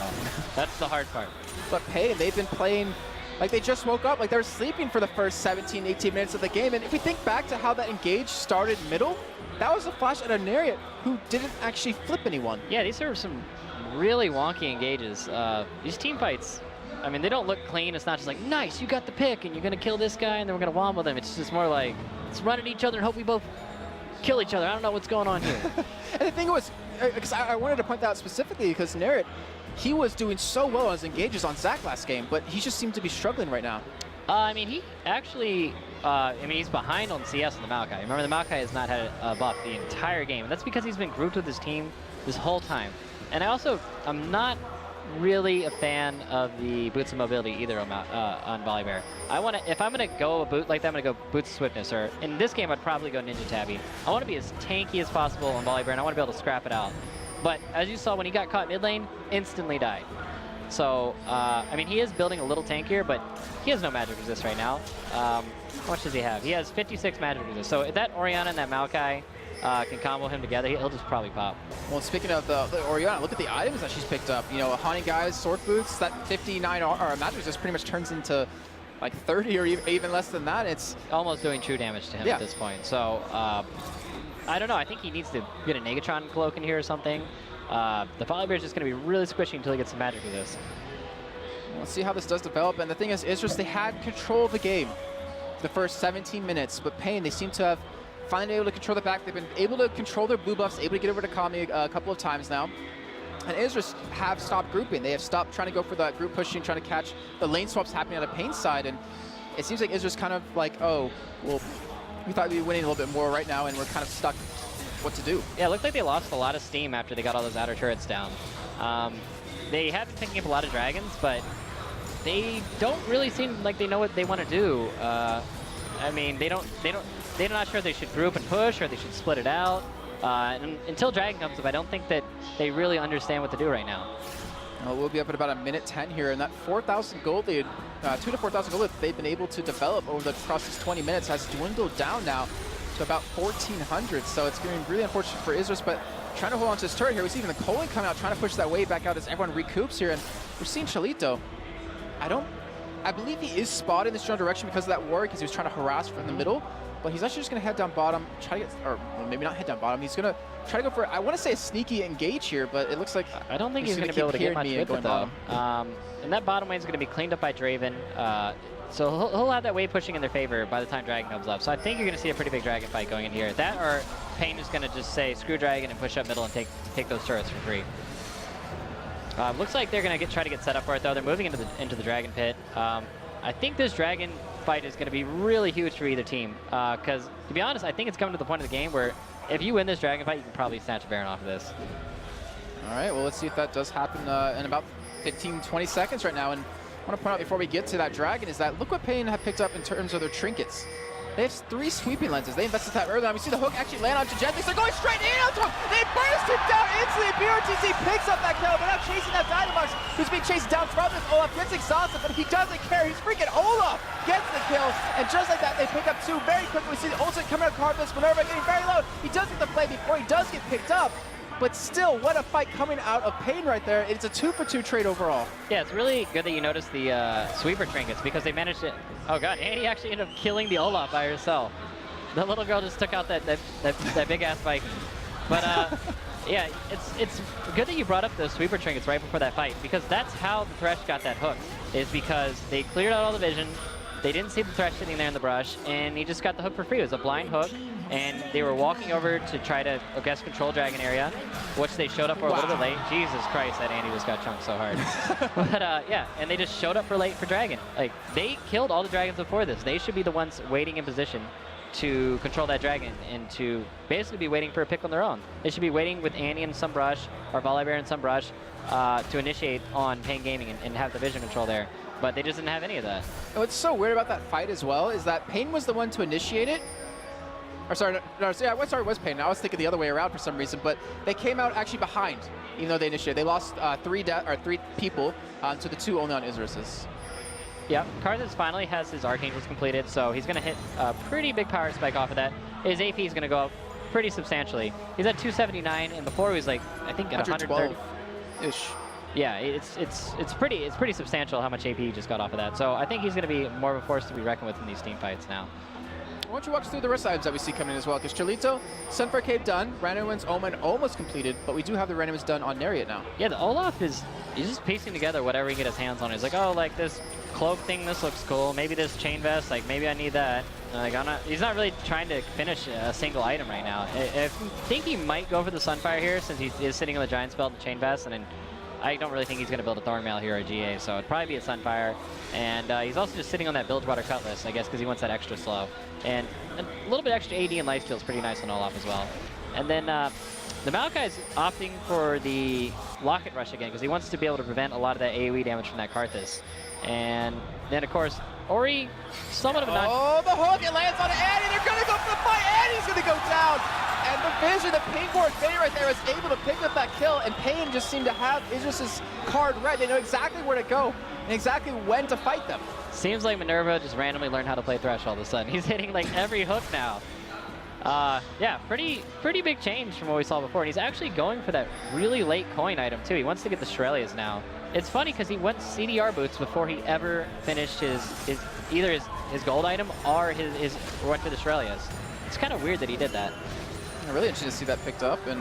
Speaker 1: that's the hard part.
Speaker 2: But paIN, they've been playing like they just woke up, like they're sleeping for the first 17, 18 minutes of the game. And if we think back to how that engage started middle, that was a flash at a Nariot who didn't actually flip anyone.
Speaker 1: Yeah, these are some really wonky engages. These team fights, I mean, they don't look clean. It's not just like, nice, you got the pick, and you're going to kill this guy, and then we're going to wombo them. It's just more like, let's run at each other and hope we both kill each other. I don't know what's going on here.
Speaker 2: And the thing was, because I wanted to point that out specifically because Nariot, he was doing so well on his engages on Zac last game, but he just seemed to be struggling right now.
Speaker 1: I mean, he actually, he's behind on CS on the Maokai. Remember, the Maokai has not had a buff the entire game. That's because he's been grouped with his team this whole time. And I'm not really a fan of the boots of mobility either on Volibear. If I'm gonna go a boot like that, I'm gonna go boots of swiftness, or in this game I'd probably go Ninja Tabby. I want to be as tanky as possible on Volibear, and I want to be able to scrap it out. But as you saw, when he got caught mid lane, instantly died. So I mean, he is building a little tankier, but he has no magic resist right now. How much does he have? He has 56 magic resist. So if that Orianna and that Maokai can combo him together, he'll just probably pop. Well,
Speaker 2: speaking of the Orianna, look at the items that she's picked up. You know, Haunting Guys, Sword Boots, that 59 magic resist pretty much turns into like 30 or even less than that. It's
Speaker 1: almost doing true damage to him at this point. So I don't know. I think he needs to get a Negatron cloak in here or something. The Volibear is just going to be really squishy until he gets some magic resist.
Speaker 2: Let's see how this does develop. And the thing is, Isurus, they had control of the game the first 17 minutes, but paIN, they seem to have finally able to control the back. They've been able to control their blue buffs, able to get over to Kami a couple of times now. And Isurus have stopped grouping. They have stopped trying to go for that group pushing, trying to catch the lane swaps happening on the paIN side. And it seems like Isurus kind of like, oh, well, we thought we'd be winning a little bit more right now, and we're kind of stuck what to do.
Speaker 1: Yeah, it looked like they lost a lot of steam after they got all those outer turrets down. They have been picking up a lot of dragons, but they don't really seem like they know what they want to do. I mean, they're not sure if they should group and push or they should split it out. And until Dragon comes up, I don't think that they really understand what to do right now.
Speaker 2: Well, we'll be up at about 1:10 here, and that 4,000 gold lead, 2 to 4,000 gold lead they've been able to develop over the across these 20 minutes has dwindled down now to about 1,400. So it's going to be really unfortunate for Isurus, but trying to hold on to his turret here. We see even the Colin coming out, trying to push that wave back out as everyone recoups here. And we're seeing Chalito. I believe he is spotted in this general direction because of that ward, because he was trying to harass from the middle. But he's actually just going to head down bottom, try to get, or well, maybe not head down bottom. He's going to try to go for, I want to say a sneaky engage here, but it looks like
Speaker 1: I don't think he's going to be able to get much with it, though. And that bottom lane is going to be cleaned up by Draven. So he'll have that wave pushing in their favor by the time Dragon comes up. So I think you're going to see a pretty big Dragon fight going in here. That or paIN is going to just say, screw Dragon and push up middle and take those turrets for free. Looks like they're going to try to get set up for it, though. They're moving into the Dragon pit. I think this Dragon fight is going to be really huge for either team. Because, to be honest, I think it's coming to the point of the game where if you win this Dragon fight, you can probably snatch a Baron off of this.
Speaker 2: All right, well, let's see if that does happen in about 15, 20 seconds right now. And I want to point out before we get to that Dragon is that look what paIN have picked up in terms of their trinkets. They have 3 sweeping lenses. They invested that early on. We see the hook actually land onto Gentlix. They're going straight in onto him. They burst him down instantly. BRTC picks up that kill, but now chasing that Dynamax, who's being chased down from this. Olaf gets exhausted, but he doesn't care. He's freaking Olaf gets the kill. And just like that, they pick up 2 very quickly. We see the ultimate coming out of Carpus. Minerva getting very low. He does get the play before he does get picked up. But still, what a fight coming out of paIN right there. It's a 2-for-2 trade overall. Yeah,
Speaker 1: it's really good that you noticed the sweeper trinkets because they managed to... Oh god, Annie actually ended up killing the Olaf by herself. The little girl just took out that big-ass Viking. But yeah, it's good that you brought up those sweeper trinkets right before that fight because that's how the Thresh got that hook, is because they cleared out all the vision, they didn't see the Thresh sitting there in the brush, and he just got the hook for free. It was a blind hook, and they were walking over to try to, I guess, control Dragon area, which they showed up for a little bit late. Jesus Christ, that Andy just got chunked so hard. But yeah, and they just showed up for late for Dragon. Like, they killed all the Dragons before this. They should be the ones waiting in position to control that Dragon and to basically be waiting for a pick on their own. They should be waiting with Annie in some brush or Volibear in some brush to initiate on paIN Gaming and have the vision control there. But they just didn't have any of that.
Speaker 2: What's so weird about that fight as well is that paIN was the one to initiate it. Or sorry, it was paIN. I was thinking the other way around for some reason, but they came out actually behind, even though they initiated. They lost 3 people to the 2 only on Isurus's.
Speaker 1: Yep, Karthus finally has his Archangels completed, so he's going to hit a pretty big power spike off of that. His AP is going to go up pretty substantially. He's at 279, and before he was like, I think at 130-ish. Yeah, it's pretty substantial how much AP he just got off of that. So I think he's going to be more of a force to be reckoned with in these team fights now.
Speaker 2: Why don't you walk us through the rest of the items that we see coming in as well? Because Chalito, Sunfire Cave done, Random Winds Omen almost completed, but we do have the Random Winds done on Nariot now. Yeah, the Olaf he's just piecing together whatever he can get his hands on. He's like, oh, like this cloak thing, this looks cool. Maybe this chain vest, like maybe I need that. Like he's not really trying to finish a single item right now. I think he might go for the Sunfire here since he is sitting on the Giant Spell, the chain vest, and then I don't really think he's going to build a Thornmail here or a GA, so it'd probably be a Sunfire. And he's also just sitting on that Bilgewater Cutlass, I guess, because he wants that extra slow. And a little bit extra AD and lifesteal is pretty nice on Olaf as well. And then the Maokai's opting for the Locket Rush again, because he wants to be able to prevent a lot of that AoE damage from that Karthus. And then, of course, Ori, somewhat of a... Oh, the hook! It lands on Annie! They're going to go for the fight! Annie's going to go down! And the vision, the pink board Fade right there is able to pick up that kill, and paIN just seemed to have Isurus' card read. They know exactly where to go and exactly when to fight them. Seems like Minerva just randomly learned how to play Thresh all of a sudden. He's hitting like every hook now. Yeah, pretty big change from what we saw before. And he's actually going for that really late coin item too. He wants to get the Shurelya's now. It's funny because he went CDR boots before he ever finished either his gold item or his went for the Shurelya's. It's kind of weird that he did that. I'm really interested to see that picked up, and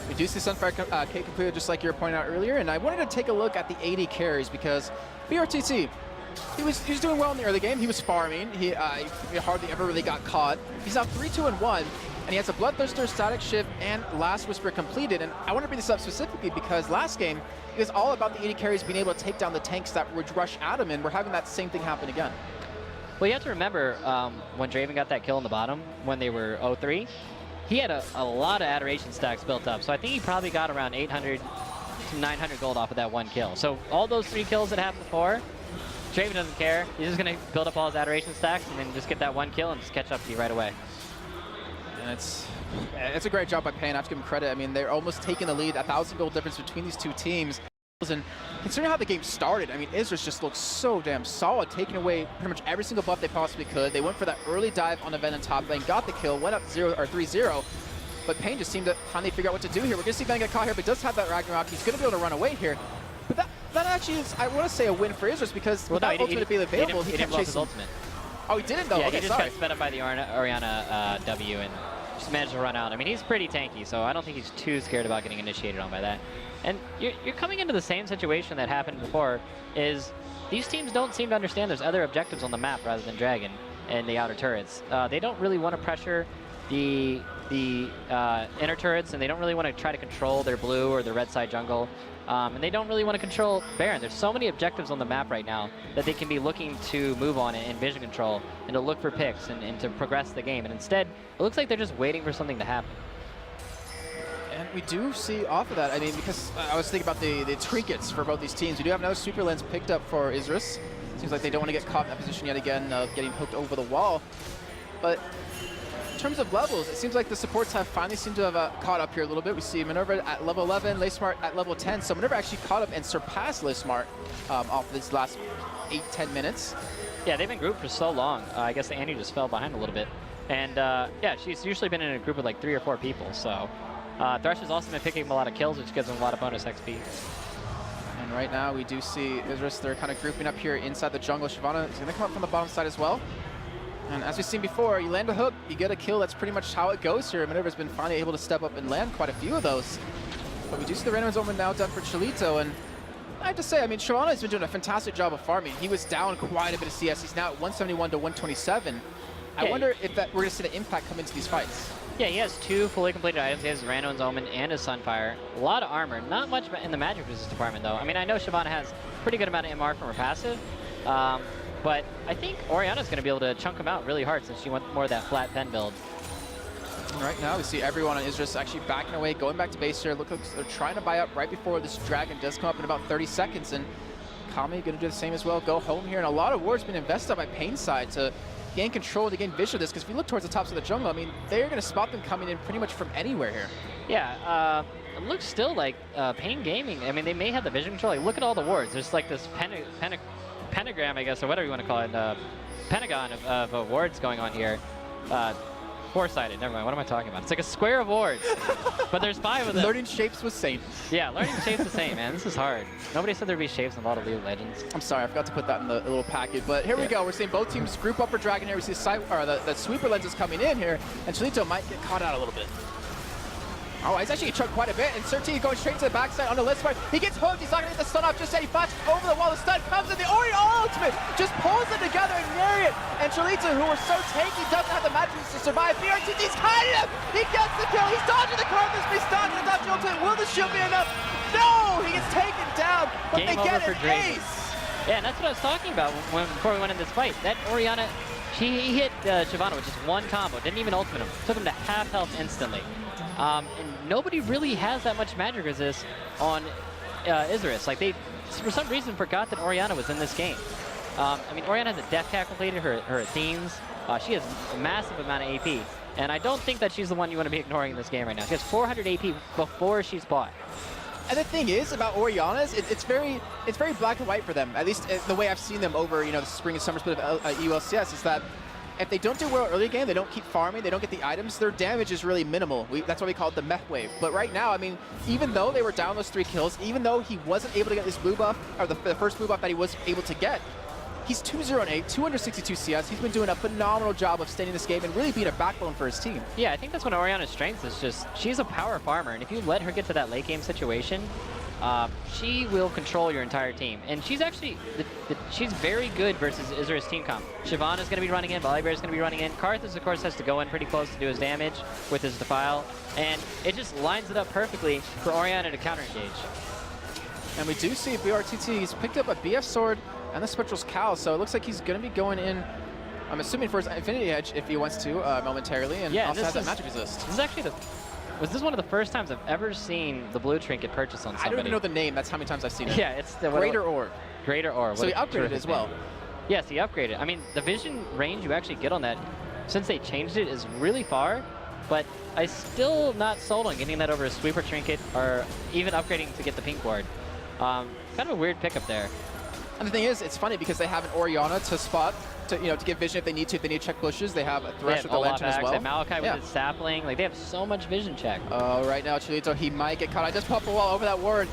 Speaker 2: we do see Sunfire Cave completed just like you were pointing out earlier. And I wanted to take a look at the AD carries because BRTC, he was doing well in the early game. He was farming. He hardly ever really got caught. He's now 3-2-1, and he has a Bloodthirster, Static Shift, and Last Whisper completed. And I want to bring this up specifically because last game it was all about the AD carries being able to take down the tanks that would rush at him, and we're having that same thing happen again. Well, you have to remember when Draven got that kill in the bottom when they were 0-3. He had a lot of Adoration stacks built up, so I think he probably got around 800 to 900 gold off of that one kill. So all those 3 kills that happened before, Draven doesn't care. He's just going to build up all his Adoration stacks and then just get that one kill and just catch up to you right away. And it's a great job by paIN. I have to give him credit. I mean, they're almost taking the lead, 1,000 gold difference between these 2 teams. And considering how the game started, I mean, Isurus just looks so damn solid, taking away pretty much every single buff they possibly could. They went for that early dive on the Ven in top lane, got the kill, went up 3-0. But paIN just seemed to finally figure out what to do here. We're going to see Ven get caught here, but he does have that Ragnarok. He's going to be able to run away here. But that actually is, I want to say, a win for Isurus because without ultimate being available, he can't chase his
Speaker 1: ultimate.
Speaker 2: Oh, he didn't though?
Speaker 1: Yeah,
Speaker 2: okay,
Speaker 1: he just got sped up by the Orianna W and just managed to run out. I mean, he's pretty tanky, so I don't think he's too scared about getting initiated on by that. And you're coming into the same situation that happened before, is these teams don't seem to understand there's other objectives on the map rather than Dragon and the outer turrets. They don't really want to pressure the inner turrets, and they don't really want to try to control their blue or their red side jungle. And they don't really want to control Baron. There's so many objectives on the map right now that they can be looking to move on and vision control and to look for picks and to progress the game. And instead, it looks like they're just waiting for something to happen.
Speaker 2: And we do see off of that, I mean, because I was thinking about the trinkets for both these teams. We do have another sweeper lens picked up for Isurus. Seems like they don't want to get caught in that position yet again of getting hooked over the wall. But in terms of levels, it seems like the supports have finally seemed to have caught up here a little bit. We see Minerva at level 11, LeSmart at level 10. So Minerva actually caught up and surpassed LeSmart off these last 8-10 minutes.
Speaker 1: Yeah, they've been grouped for so long. I guess the Annie just fell behind a little bit. And yeah, she's usually been in a group of like 3 or 4 people. So Thresh has also been picking up a lot of kills, which gives him a lot of bonus XP.
Speaker 2: And right now we do see Isurus, they're kind of grouping up here inside the jungle. Shyvana is going to come up from the bottom side as well. And as we've seen before, you land a hook, you get a kill. That's pretty much how it goes here. Minerva's been finally able to step up and land quite a few of those. But we do see the random zonement now done for Cholito. And I have to say, I mean, Shyvana has been doing a fantastic job of farming. He was down quite a bit of CS. He's now at 171 to 127. I wonder if we're going to see the impact come into these fights.
Speaker 1: Yeah, he has 2 fully completed items. He has Random Omen and his Sunfire. A lot of armor. Not much in the magic resist department, though. I mean, I know Shyvana has a pretty good amount of MR from her passive. But I think Orianna's going to be able to chunk him out really hard since she went more of that flat pen build.
Speaker 2: And right now, we see everyone on Isurus actually backing away, going back to base here. Look like they're trying to buy up right before this dragon does come up in about 30 seconds. And Kami going to do the same as well, go home here. And a lot of wards been invested by paIN's side to gain control, to gain vision of this. Because if you look towards the tops of the jungle, I mean, they're going to spot them coming in pretty much from anywhere here.
Speaker 1: Yeah, it looks still like paIN Gaming. I mean, they may have the vision control. Like, look at all the wards. There's like this pentagram, I guess, or whatever you want to call it, pentagon of wards going on here. Four-sided, never mind, what am I talking about? It's like a square of wards, but there's 5 of them.
Speaker 2: Learning shapes with Saint.
Speaker 1: Yeah, learning shapes the same, man. This is hard. Nobody said there'd be shapes in a lot of League of Legends.
Speaker 2: I'm sorry, I forgot to put that in the little packet, but here we go. We're seeing both teams group up for Dragon here. We see the sweeper lenses coming in here, and Cholito might get caught out a little bit. Oh, he's actually chunked quite a bit, and Surti going straight to the backside on the left side. He gets hooked, he's not going to get the stun off just yet. He flashes over the wall, the stun comes in, the Ori ultimate just pulls them together and marry it. And Cholito, who are so tanky, doesn't have the magic to survive. BRTT's hiding him! He gets the kill, he's dodging the Corvus, he's dodging the dodge ultimate. Will the shield be enough? No! He gets taken down, but
Speaker 1: Game
Speaker 2: they get an
Speaker 1: Draven.
Speaker 2: ace!
Speaker 1: Yeah, and that's what I was talking about before we went in this fight. That Orianna, he hit Shyvana with just 1 combo, didn't even ultimate him, took him to half health instantly. And nobody really has that much magic resist on Isurus. Like, they, for some reason, forgot that Orianna was in this game. I mean, Orianna has a death cap completed, her Athenes. She has a massive amount of AP. And I don't think that she's the one you want to be ignoring in this game right now. She has 400 AP before she's bought.
Speaker 2: And the thing is about Orianna's, it's very black and white for them. At least the way I've seen them over, you know, the spring and summer split of ULCS is that if they don't do well early game, they don't keep farming, they don't get the items, their damage is really minimal. That's why we call it the mech wave. But right now, I mean, even though they were down those 3 kills, even though he wasn't able to get this blue buff, or the first blue buff that he was able to get, he's 2-0-8, 262 CS. He's been doing a phenomenal job of staying in this game and really being a backbone for his team. Yeah,
Speaker 1: I think that's one of Orianna's strengths is just, she's a power farmer, and if you let her get to that late game situation, she will control your entire team. And she's actually, she's very good versus Isurus team comp. Shyvana's going to be running in, Volibear's going to be running in. Karthus, of course, has to go in pretty close to do his damage with his Defile. And it just lines it up perfectly for Orianna to counter-engage.
Speaker 2: And we do see BRTT, he's picked up a BF Sword and the Spectral's Cowl, so it looks like he's going to be going in, I'm assuming, for his Infinity Edge if he wants to momentarily, and
Speaker 1: yeah,
Speaker 2: also has that magic resist.
Speaker 1: This is actually was this one of the first times I've ever seen the blue trinket purchased on somebody?
Speaker 2: I don't even know the name, that's how many times I've seen it.
Speaker 1: Yeah, it's the
Speaker 2: Greater Orb.
Speaker 1: Greater Orb.
Speaker 2: So he upgraded as well.
Speaker 1: Yes, he upgraded. I mean, the vision range you actually get on that, since they changed it, is really far, but I'm still not sold on getting that over a sweeper trinket or even upgrading to get the pink ward. Kind of a weird pickup there.
Speaker 2: And the thing is, it's funny because they have an Orianna to spot, to get vision if they need to. If they need to check bushes, they have a Thresh with the Lantern as well.
Speaker 1: They have Malachi with his sapling. Like, they have so much vision check.
Speaker 2: Oh, right now, Chulito, he might get caught. I just popped the wall over that ward.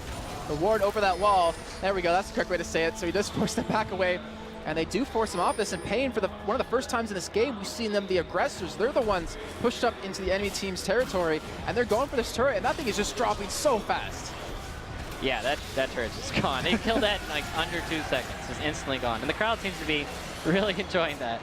Speaker 2: The ward over that wall. There we go. That's the correct way to say it. So he does force them back away. And they do force him off this. And paIN, for one of the first times in this game, we've seen them the aggressors. They're the ones pushed up into the enemy team's territory. And they're going for this turret. And that thing is just dropping so fast.
Speaker 1: Yeah, that turret's just gone. They killed that in like under 2 seconds. It's instantly gone. And the crowd seems to be really enjoying that.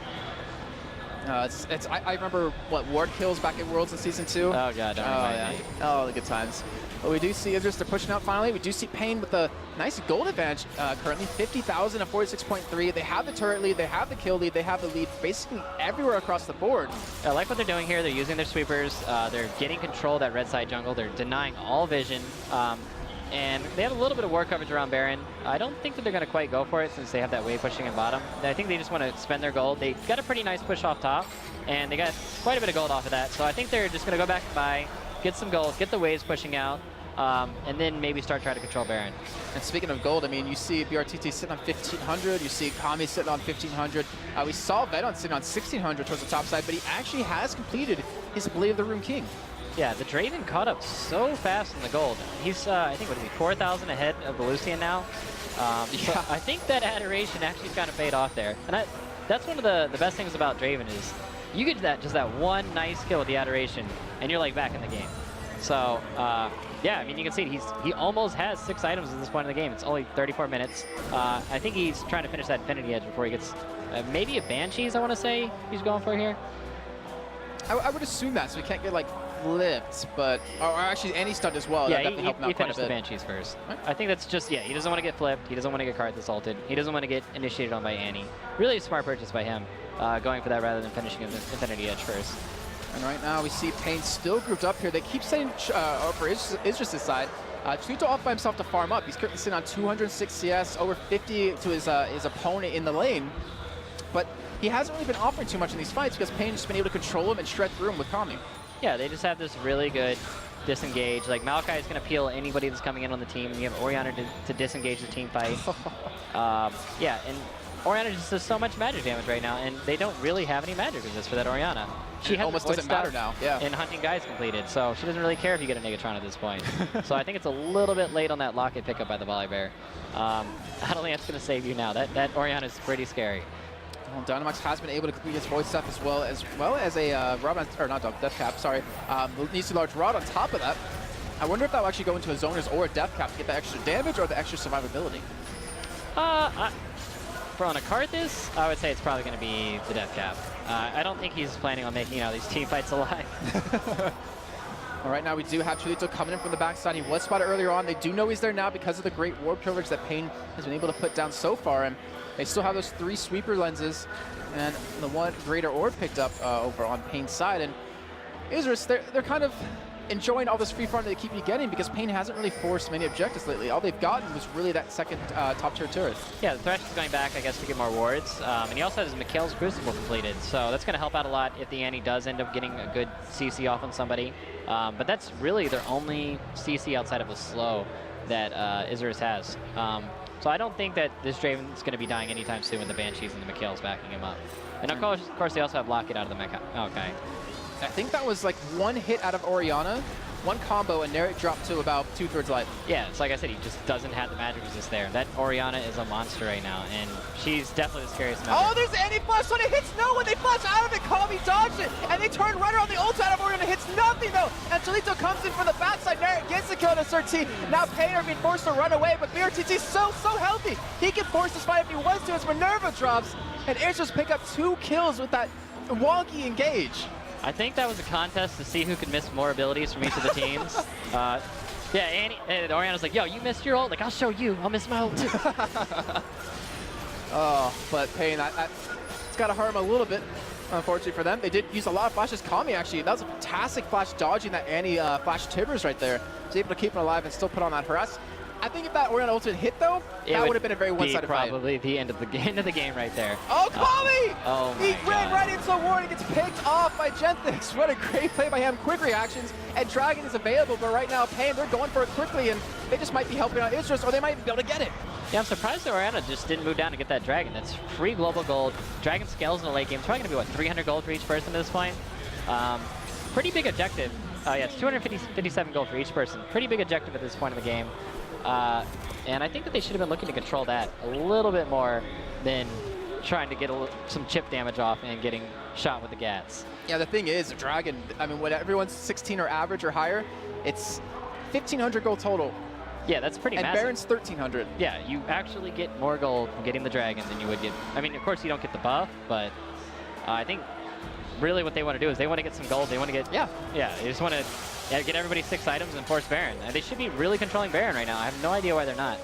Speaker 2: I remember, what, ward kills back at Worlds in Season 2?
Speaker 1: Oh, God, don't remind me.
Speaker 2: Oh, the good times. But we do see Isurus, they're pushing out finally. We do see paIN with a nice gold advantage currently, 50,000 at 46.3. They have the turret lead, they have the kill lead, they have the lead basically everywhere across the board.
Speaker 1: I like what they're doing here. They're using their sweepers. They're getting control of that red side jungle. They're denying all vision. And they have a little bit of war coverage around Baron. I don't think that they're going to quite go for it since they have that wave pushing in bottom. I think they just want to spend their gold. They got a pretty nice push off top, and they got quite a bit of gold off of that. So I think they're just going to go back and buy, get some gold, get the waves pushing out, and then maybe start trying to control Baron.
Speaker 2: And speaking of gold, I mean, you see BRTT sitting on 1,500. You see Kami sitting on 1,500. We saw Vedon sitting on 1,600 towards the top side, but he actually has completed his Blade of the Room King.
Speaker 1: Yeah, the Draven caught up so fast in the gold. He's, I think, what is he, 4,000 ahead of the Lucian now? So I think that adoration actually kind of paid off there. And that's one of the best things about Draven is you get just that one nice kill with the adoration, and you're like back in the game. So, yeah, I mean, you can see he almost has 6 items at this point in the game. It's only 34 minutes. I think he's trying to finish that Infinity Edge before he gets maybe a Banshees, I want to say, he's going for here.
Speaker 2: I would assume that, so we can't get, like, flipped, but or actually any stunt as well.
Speaker 1: Yeah,
Speaker 2: he
Speaker 1: finished the Banshees first. Right. I think that's just, yeah, he doesn't want to get flipped. He doesn't want to get card assaulted. He doesn't want to get initiated on by Annie. Really a smart purchase by him, going for that rather than finishing the Infinity Edge first.
Speaker 2: And right now we see paIN still grouped up here. They keep saying for Isurus' side, Chulito off by himself to farm up. He's currently sitting on 206 CS, over 50 to his opponent in the lane. But he hasn't really been offering too much in these fights because paIN's just been able to control him and shred through him with Kami. Yeah, they just have this really good disengage. Like, Malachi is going to peel anybody that's coming in on the team, and you have Orianna to disengage the team fight. Yeah, and Orianna just does so much magic damage right now, and they don't really have any magic resist for that Orianna. She almost doesn't matter now. Yeah.
Speaker 1: And hunting guys completed, so she doesn't really care if you get a Negatron at this point. So I think it's a little bit late on that Locket pickup by the Volibear. I don't think that's going to save you now. That Orianna is pretty scary.
Speaker 2: Well, Dynamax has been able to complete his void stuff as well as a rod or not Death Cap, sorry. Needs a large rod on top of that. I wonder if that will actually go into a zoners or a Death Cap to get the extra damage or the extra survivability.
Speaker 1: For on a Karthus, I would say it's probably going to be the Death Cap. I don't think he's planning on making these team fights alive.
Speaker 2: All right, now we do have Chulito coming in from the backside. He was spotted earlier on. They do know he's there now because of the great ward privilege that paIN has been able to put down so far. And they still have those 3 sweeper lenses and the 1 greater orb picked up over on paIN's side. And Isurus, they're kind of enjoying all this free farm that they keep getting because paIN hasn't really forced many objectives lately. All they've gotten was really that second top tier turret. Yeah, the Thresh is going back, I guess, to get more wards. And he also has Mikhail's Crucible completed. So that's going to help out a lot if the Annie does end up getting a good CC off on somebody. But that's really their only CC outside of a slow that Isurus has. So I don't think that this Draven is going to be dying anytime soon with the Banshees and the Mikhail's backing him up. And of course they also have Locket out of the Mecha. Okay. I think that was like 1 hit out of Orianna, 1 combo, and Narek dropped to about 2/3 life. Yeah, it's like I said, he just doesn't have the magic resist there. That Orianna is a monster right now, and she's definitely the scariest member. Oh, there's Annie flash when it hits no one. They flash out of it. Kami dodged it, and they turn right around the ult out of Orianna. Hits nothing though, and Chulito comes in from the backside. Narek gets the kill on SRT. Now paIN are being forced to run away, but BRTT's so healthy. He can force this fight if he wants to as Minerva drops, and Isurus pick up 2 kills with that wonky engage. I think that was a contest to see who could miss more abilities from each of the teams. Yeah, Annie, Orianna's like, yo, you missed your ult? Like, I'll show you. I'll miss my ult too. Oh, but paIN, it's got to hurt him a little bit, unfortunately for them. They did use a lot of flashes. Kami, actually, that was a fantastic flash dodging that Annie flash Tibbers right there. Was able to keep him alive and still put on that harass. I think if that Orion ultimate hit though, that would have been a very one-sided fight.
Speaker 1: Probably the end of the game right there.
Speaker 2: Oh, Kami!
Speaker 1: Oh my
Speaker 2: He
Speaker 1: God.
Speaker 2: ran right into the ward and gets picked off by Genthix. What a great play by him. Quick reactions, and Dragon is available, but right now paIN, they're going for it quickly, and they just might be helping out Isurus, or they might be able to get it.
Speaker 1: Yeah, I'm surprised that Oriana just didn't move down to get that Dragon. That's free global gold. Dragon scales in the late game. It's probably going to be, what, 300 gold for each person at this point? Pretty big objective. Yeah, it's 257 gold for each person. Pretty big objective at this point in the game. And I think that they should have been looking to control that a little bit more than trying to get some chip damage off and getting shot with the Gats.
Speaker 2: Yeah, the thing is, Dragon, I mean, when everyone's 16 or average or higher, it's 1,500 gold total.
Speaker 1: Yeah, that's pretty massive.
Speaker 2: And Baron's 1,300.
Speaker 1: Yeah, you actually get more gold from getting the Dragon than you would get. I mean, of course, you don't get the buff, but I think really what they want to do is they want to get some gold. They want to get... Yeah, they just want to get everybody 6 items and force Baron. And they should be really controlling Baron right now. I have no idea why they're not.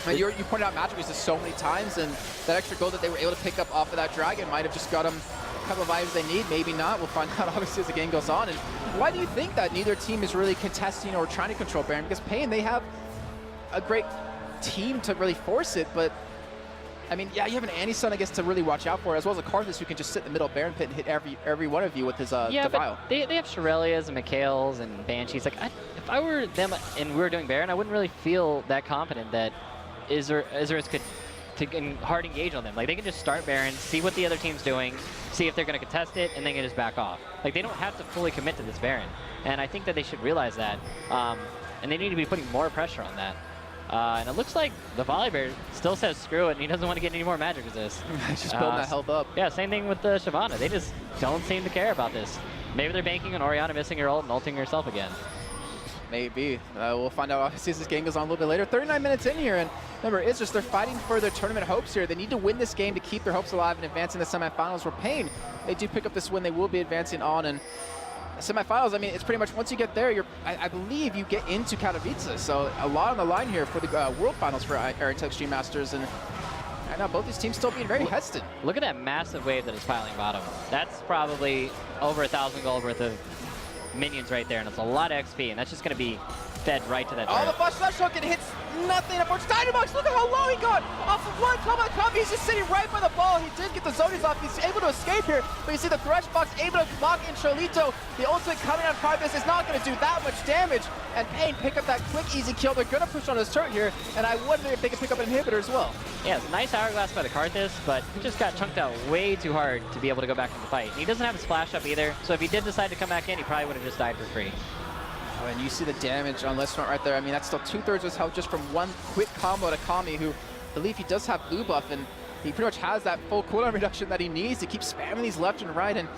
Speaker 2: I mean, you pointed out Magic Resist so many times, and that extra gold that they were able to pick up off of that Dragon might have just got them a couple of items they need, maybe not. We'll find out obviously as the game goes on. And why do you think that neither team is really contesting or trying to control Baron? Because paIN, they have a great team to really force it, but I mean, yeah, you have an Annie-Sun, I guess, to really watch out for, as well as a Karthus who can just sit in the middle of Baron Pit and hit every one of you with his
Speaker 1: yeah,
Speaker 2: Defile.
Speaker 1: But they have Shirelias and Mikhails and Banshees. Like, if I were them and we were doing Baron, I wouldn't really feel that confident that Isurus could hard engage on them. Like, they can just start Baron, see what the other team's doing, see if they're going to contest it, and then can just back off. Like, they don't have to fully commit to this Baron. And I think that they should realize that. And they need to be putting more pressure on that. And it looks like the Volibear still says screw it, and he doesn't want to get any more Magic Resist.
Speaker 2: Just building that health up.
Speaker 1: Yeah, same thing with the Shyvana. They just don't seem to care about this. Maybe they're banking on Oriana missing her ult and ulting herself again.
Speaker 2: Maybe. We'll find out obviously as this game goes on a little bit later. 39 minutes in here, and remember, it's just they're fighting for their tournament hopes here. They need to win this game to keep their hopes alive and advance in the semifinals. Where paIN, they do pick up this win, they will be advancing on. And semifinals, I mean, it's pretty much once you get there, I believe you get into Katowice. So a lot on the line here for the World Finals for Airtel Extreme Masters. And right now, both these teams still being very hesitant.
Speaker 1: Look at that massive wave that is piling bottom. That's probably over 1,000 gold worth of minions right there, and it's a lot of XP, and that's just going to be fed right to that
Speaker 2: turret. The flash hook, and hits nothing. Unfortunately, Dynamax, look at how low he got! Off of one Kami, he's just sitting right by the ball. He did get the Zodies off. He's able to escape here, but you see the Thresh Box able to lock in Charlito. The ultimate coming on Karthus is not going to do that much damage, and paIN pick up that quick, easy kill. They're going to push on his turret here, and I wonder if they can pick up an inhibitor as well.
Speaker 1: Yeah, it's a nice Hourglass by the Karthus, but he just got chunked out way too hard to be able to go back in the fight. And he doesn't have his flash up either, so if he did decide to come back in, he probably would have just died for free.
Speaker 2: Oh, and you see the damage on Listfront right there. I mean, that's still 2/3 of his health just from one quick combo to Kami, who I believe he does have blue buff, and he pretty much has that full cooldown reduction that he needs to keep spamming these left and right, and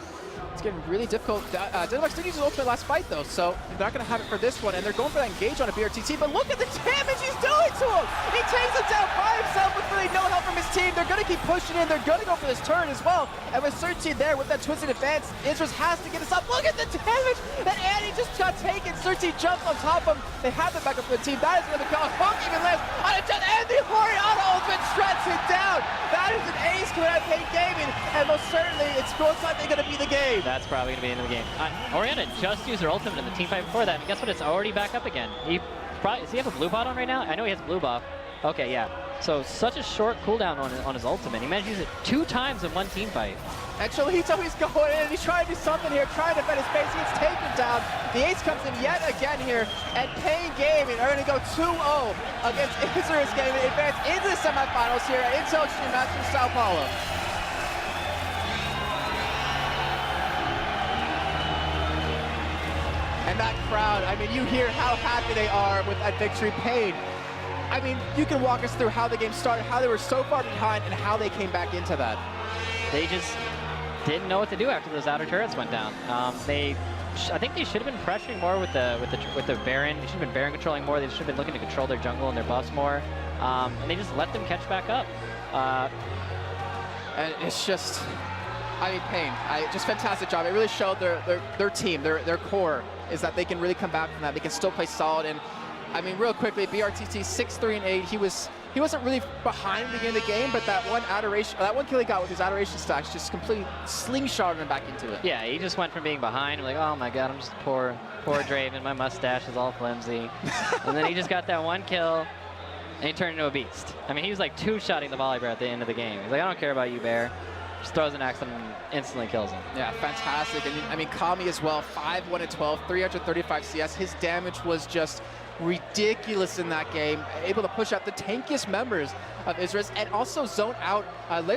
Speaker 2: it's getting really difficult. Dynamax did use his ultimate last fight, though, so they're not going to have it for this one, and they're going for that engage on a BRTT, but look at the damage he's doing to him! He takes him down by himself with really no help from his team. They're going to keep pushing in. They're going to go for this turn as well, and with Certainty there with that twisted advance, Isurus has to get this up. Look at the damage that Annie just got taken. Certainty jumps on top of him. They have the backup for the team. That is going to call. Funk even lands on a jet, and the Oriana ultimate shreds it down. That is an ace coming out of paIN Gaming, and most certainly it's most likely going to be the game.
Speaker 1: That's probably going to be the end of the game. Oriana just used her ultimate in the team fight before that, and guess what? It's already back up again. Does he have a blue bot on right now? I know he has a blue buff. Okay, yeah. So such a short cooldown on his ultimate. He managed to use it 2 times in one team fight.
Speaker 2: And Cholito, he's going in, he's trying to do something here, trying to defend his face. He gets taken down. The ace comes in yet again here, and paIN Gaming are going to go 2-0 against Isurus Gaming, advance into the semifinals here at Intel Extreme Masters Sao Paulo. And that crowd, I mean, you hear how happy they are with that victory. paIN, I mean, you can walk us through how the game started, how they were so far behind, and how they came back into that.
Speaker 1: They just didn't know what to do after those outer turrets went down. I think they should have been pressuring more with the Baron. They should have been Baron controlling more. They should have been looking to control their jungle and their buffs more. And they just let them catch back up.
Speaker 2: And it's just, I mean, paIN, just fantastic job. It really showed their team, their core, is that they can really come back from that. They can still play solid. And I mean, real quickly, BRTT 6-3-8. He wasn't really behind the beginning of the game, but that one kill he got with his adoration stacks just completely slingshotted him back into it.
Speaker 1: Yeah, he just went from being behind, like, oh my god, I'm just poor Draven, my mustache is all flimsy. And then he just got that one kill, and he turned into a beast. I mean, he was like two-shotting the volley bear at the end of the game. He's like, I don't care about you, bear. Just throws an axe and instantly kills him.
Speaker 2: Yeah, fantastic. And I mean, Kami as well, 5-1-12, 335 CS. His damage was just ridiculous in that game. Able to push out the tankiest members of Isurus and also zone out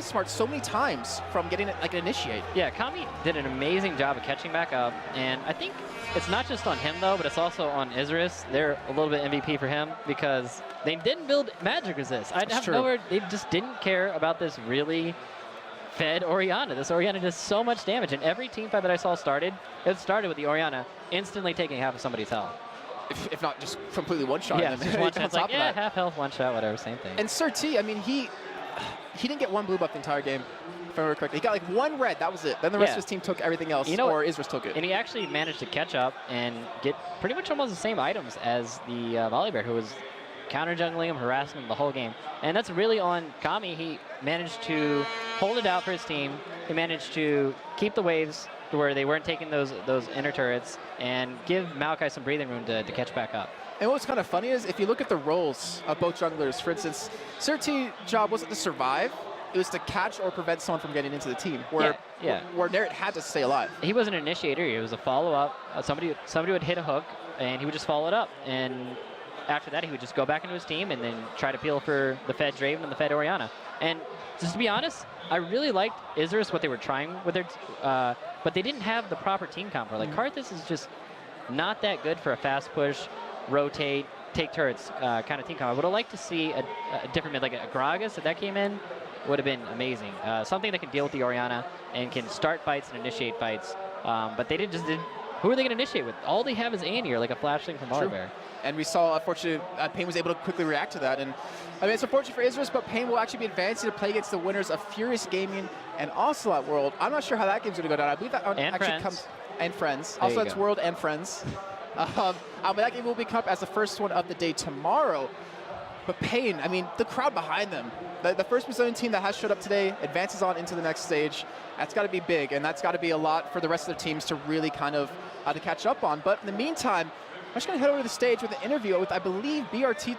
Speaker 2: Smart so many times from getting it like an initiate.
Speaker 1: Yeah, Kami did an amazing job of catching back up, and I think it's not just on him though, but it's also on Isurus. They're a little bit MVP for him because they didn't build magic resist. They just didn't care about this really fed Orianna. This Orianna does so much damage, and every team fight that I saw it started with the Orianna instantly taking half of somebody's health.
Speaker 2: If not just completely one-shot.
Speaker 1: Yeah, just one shot. It's like, yeah, half health, one shot, whatever, same thing.
Speaker 2: And Sir T, I mean, he didn't get one blue buff the entire game, if I remember correctly. He got like one red, that was it. Then the rest of his team took everything else, or Isurus took it.
Speaker 1: And he actually managed to catch up and get pretty much almost the same items as the volley bear, who was counter-jungling him, harassing him the whole game. And that's really on Kami. He managed to hold it out for his team. He managed to keep the waves to where they weren't taking those inner turrets and give Maokai some breathing room to catch back up.
Speaker 2: And what's kind of funny is if you look at the roles of both junglers, for instance, Sir T's job wasn't to survive, it was to catch or prevent someone from getting into the team, where Nerit had to stay alive.
Speaker 1: He was an initiator, he was a follow-up. Somebody would hit a hook and he would just follow it up. And after that, he would just go back into his team and then try to peel for the Fed Draven and the Fed Orianna. And just to be honest, I really liked Isurus, what they were trying with their, but they didn't have the proper team combo. Like Karthus is just not that good for a fast push, rotate, take turrets kind of team combo. I would have liked to see a different mid, like a Gragas, if that came in, would have been amazing. Something that can deal with the Orianna and can start fights and initiate fights. But they didn't. Who are they going to initiate with? All they have is Annie, or like a flashling from Volibear.
Speaker 2: And we saw, unfortunately, paIN was able to quickly react to that. And I mean, it's unfortunate for Isurus, but paIN will actually be advancing to play against the winners of Furious Gaming and Ocelot World. I'm not sure how that game's going to go down. I believe that actually comes... And Friends. Ocelot's World and Friends. But that game will be coming up as the first one of the day tomorrow. But paIN, I mean, the crowd behind them. The first Brazilian team that has showed up today advances on into the next stage. That's got to be big, and that's got to be a lot for the rest of the teams to really kind of to catch up on. But in the meantime, I'm just going to head over to the stage with an interview with, I believe, BRT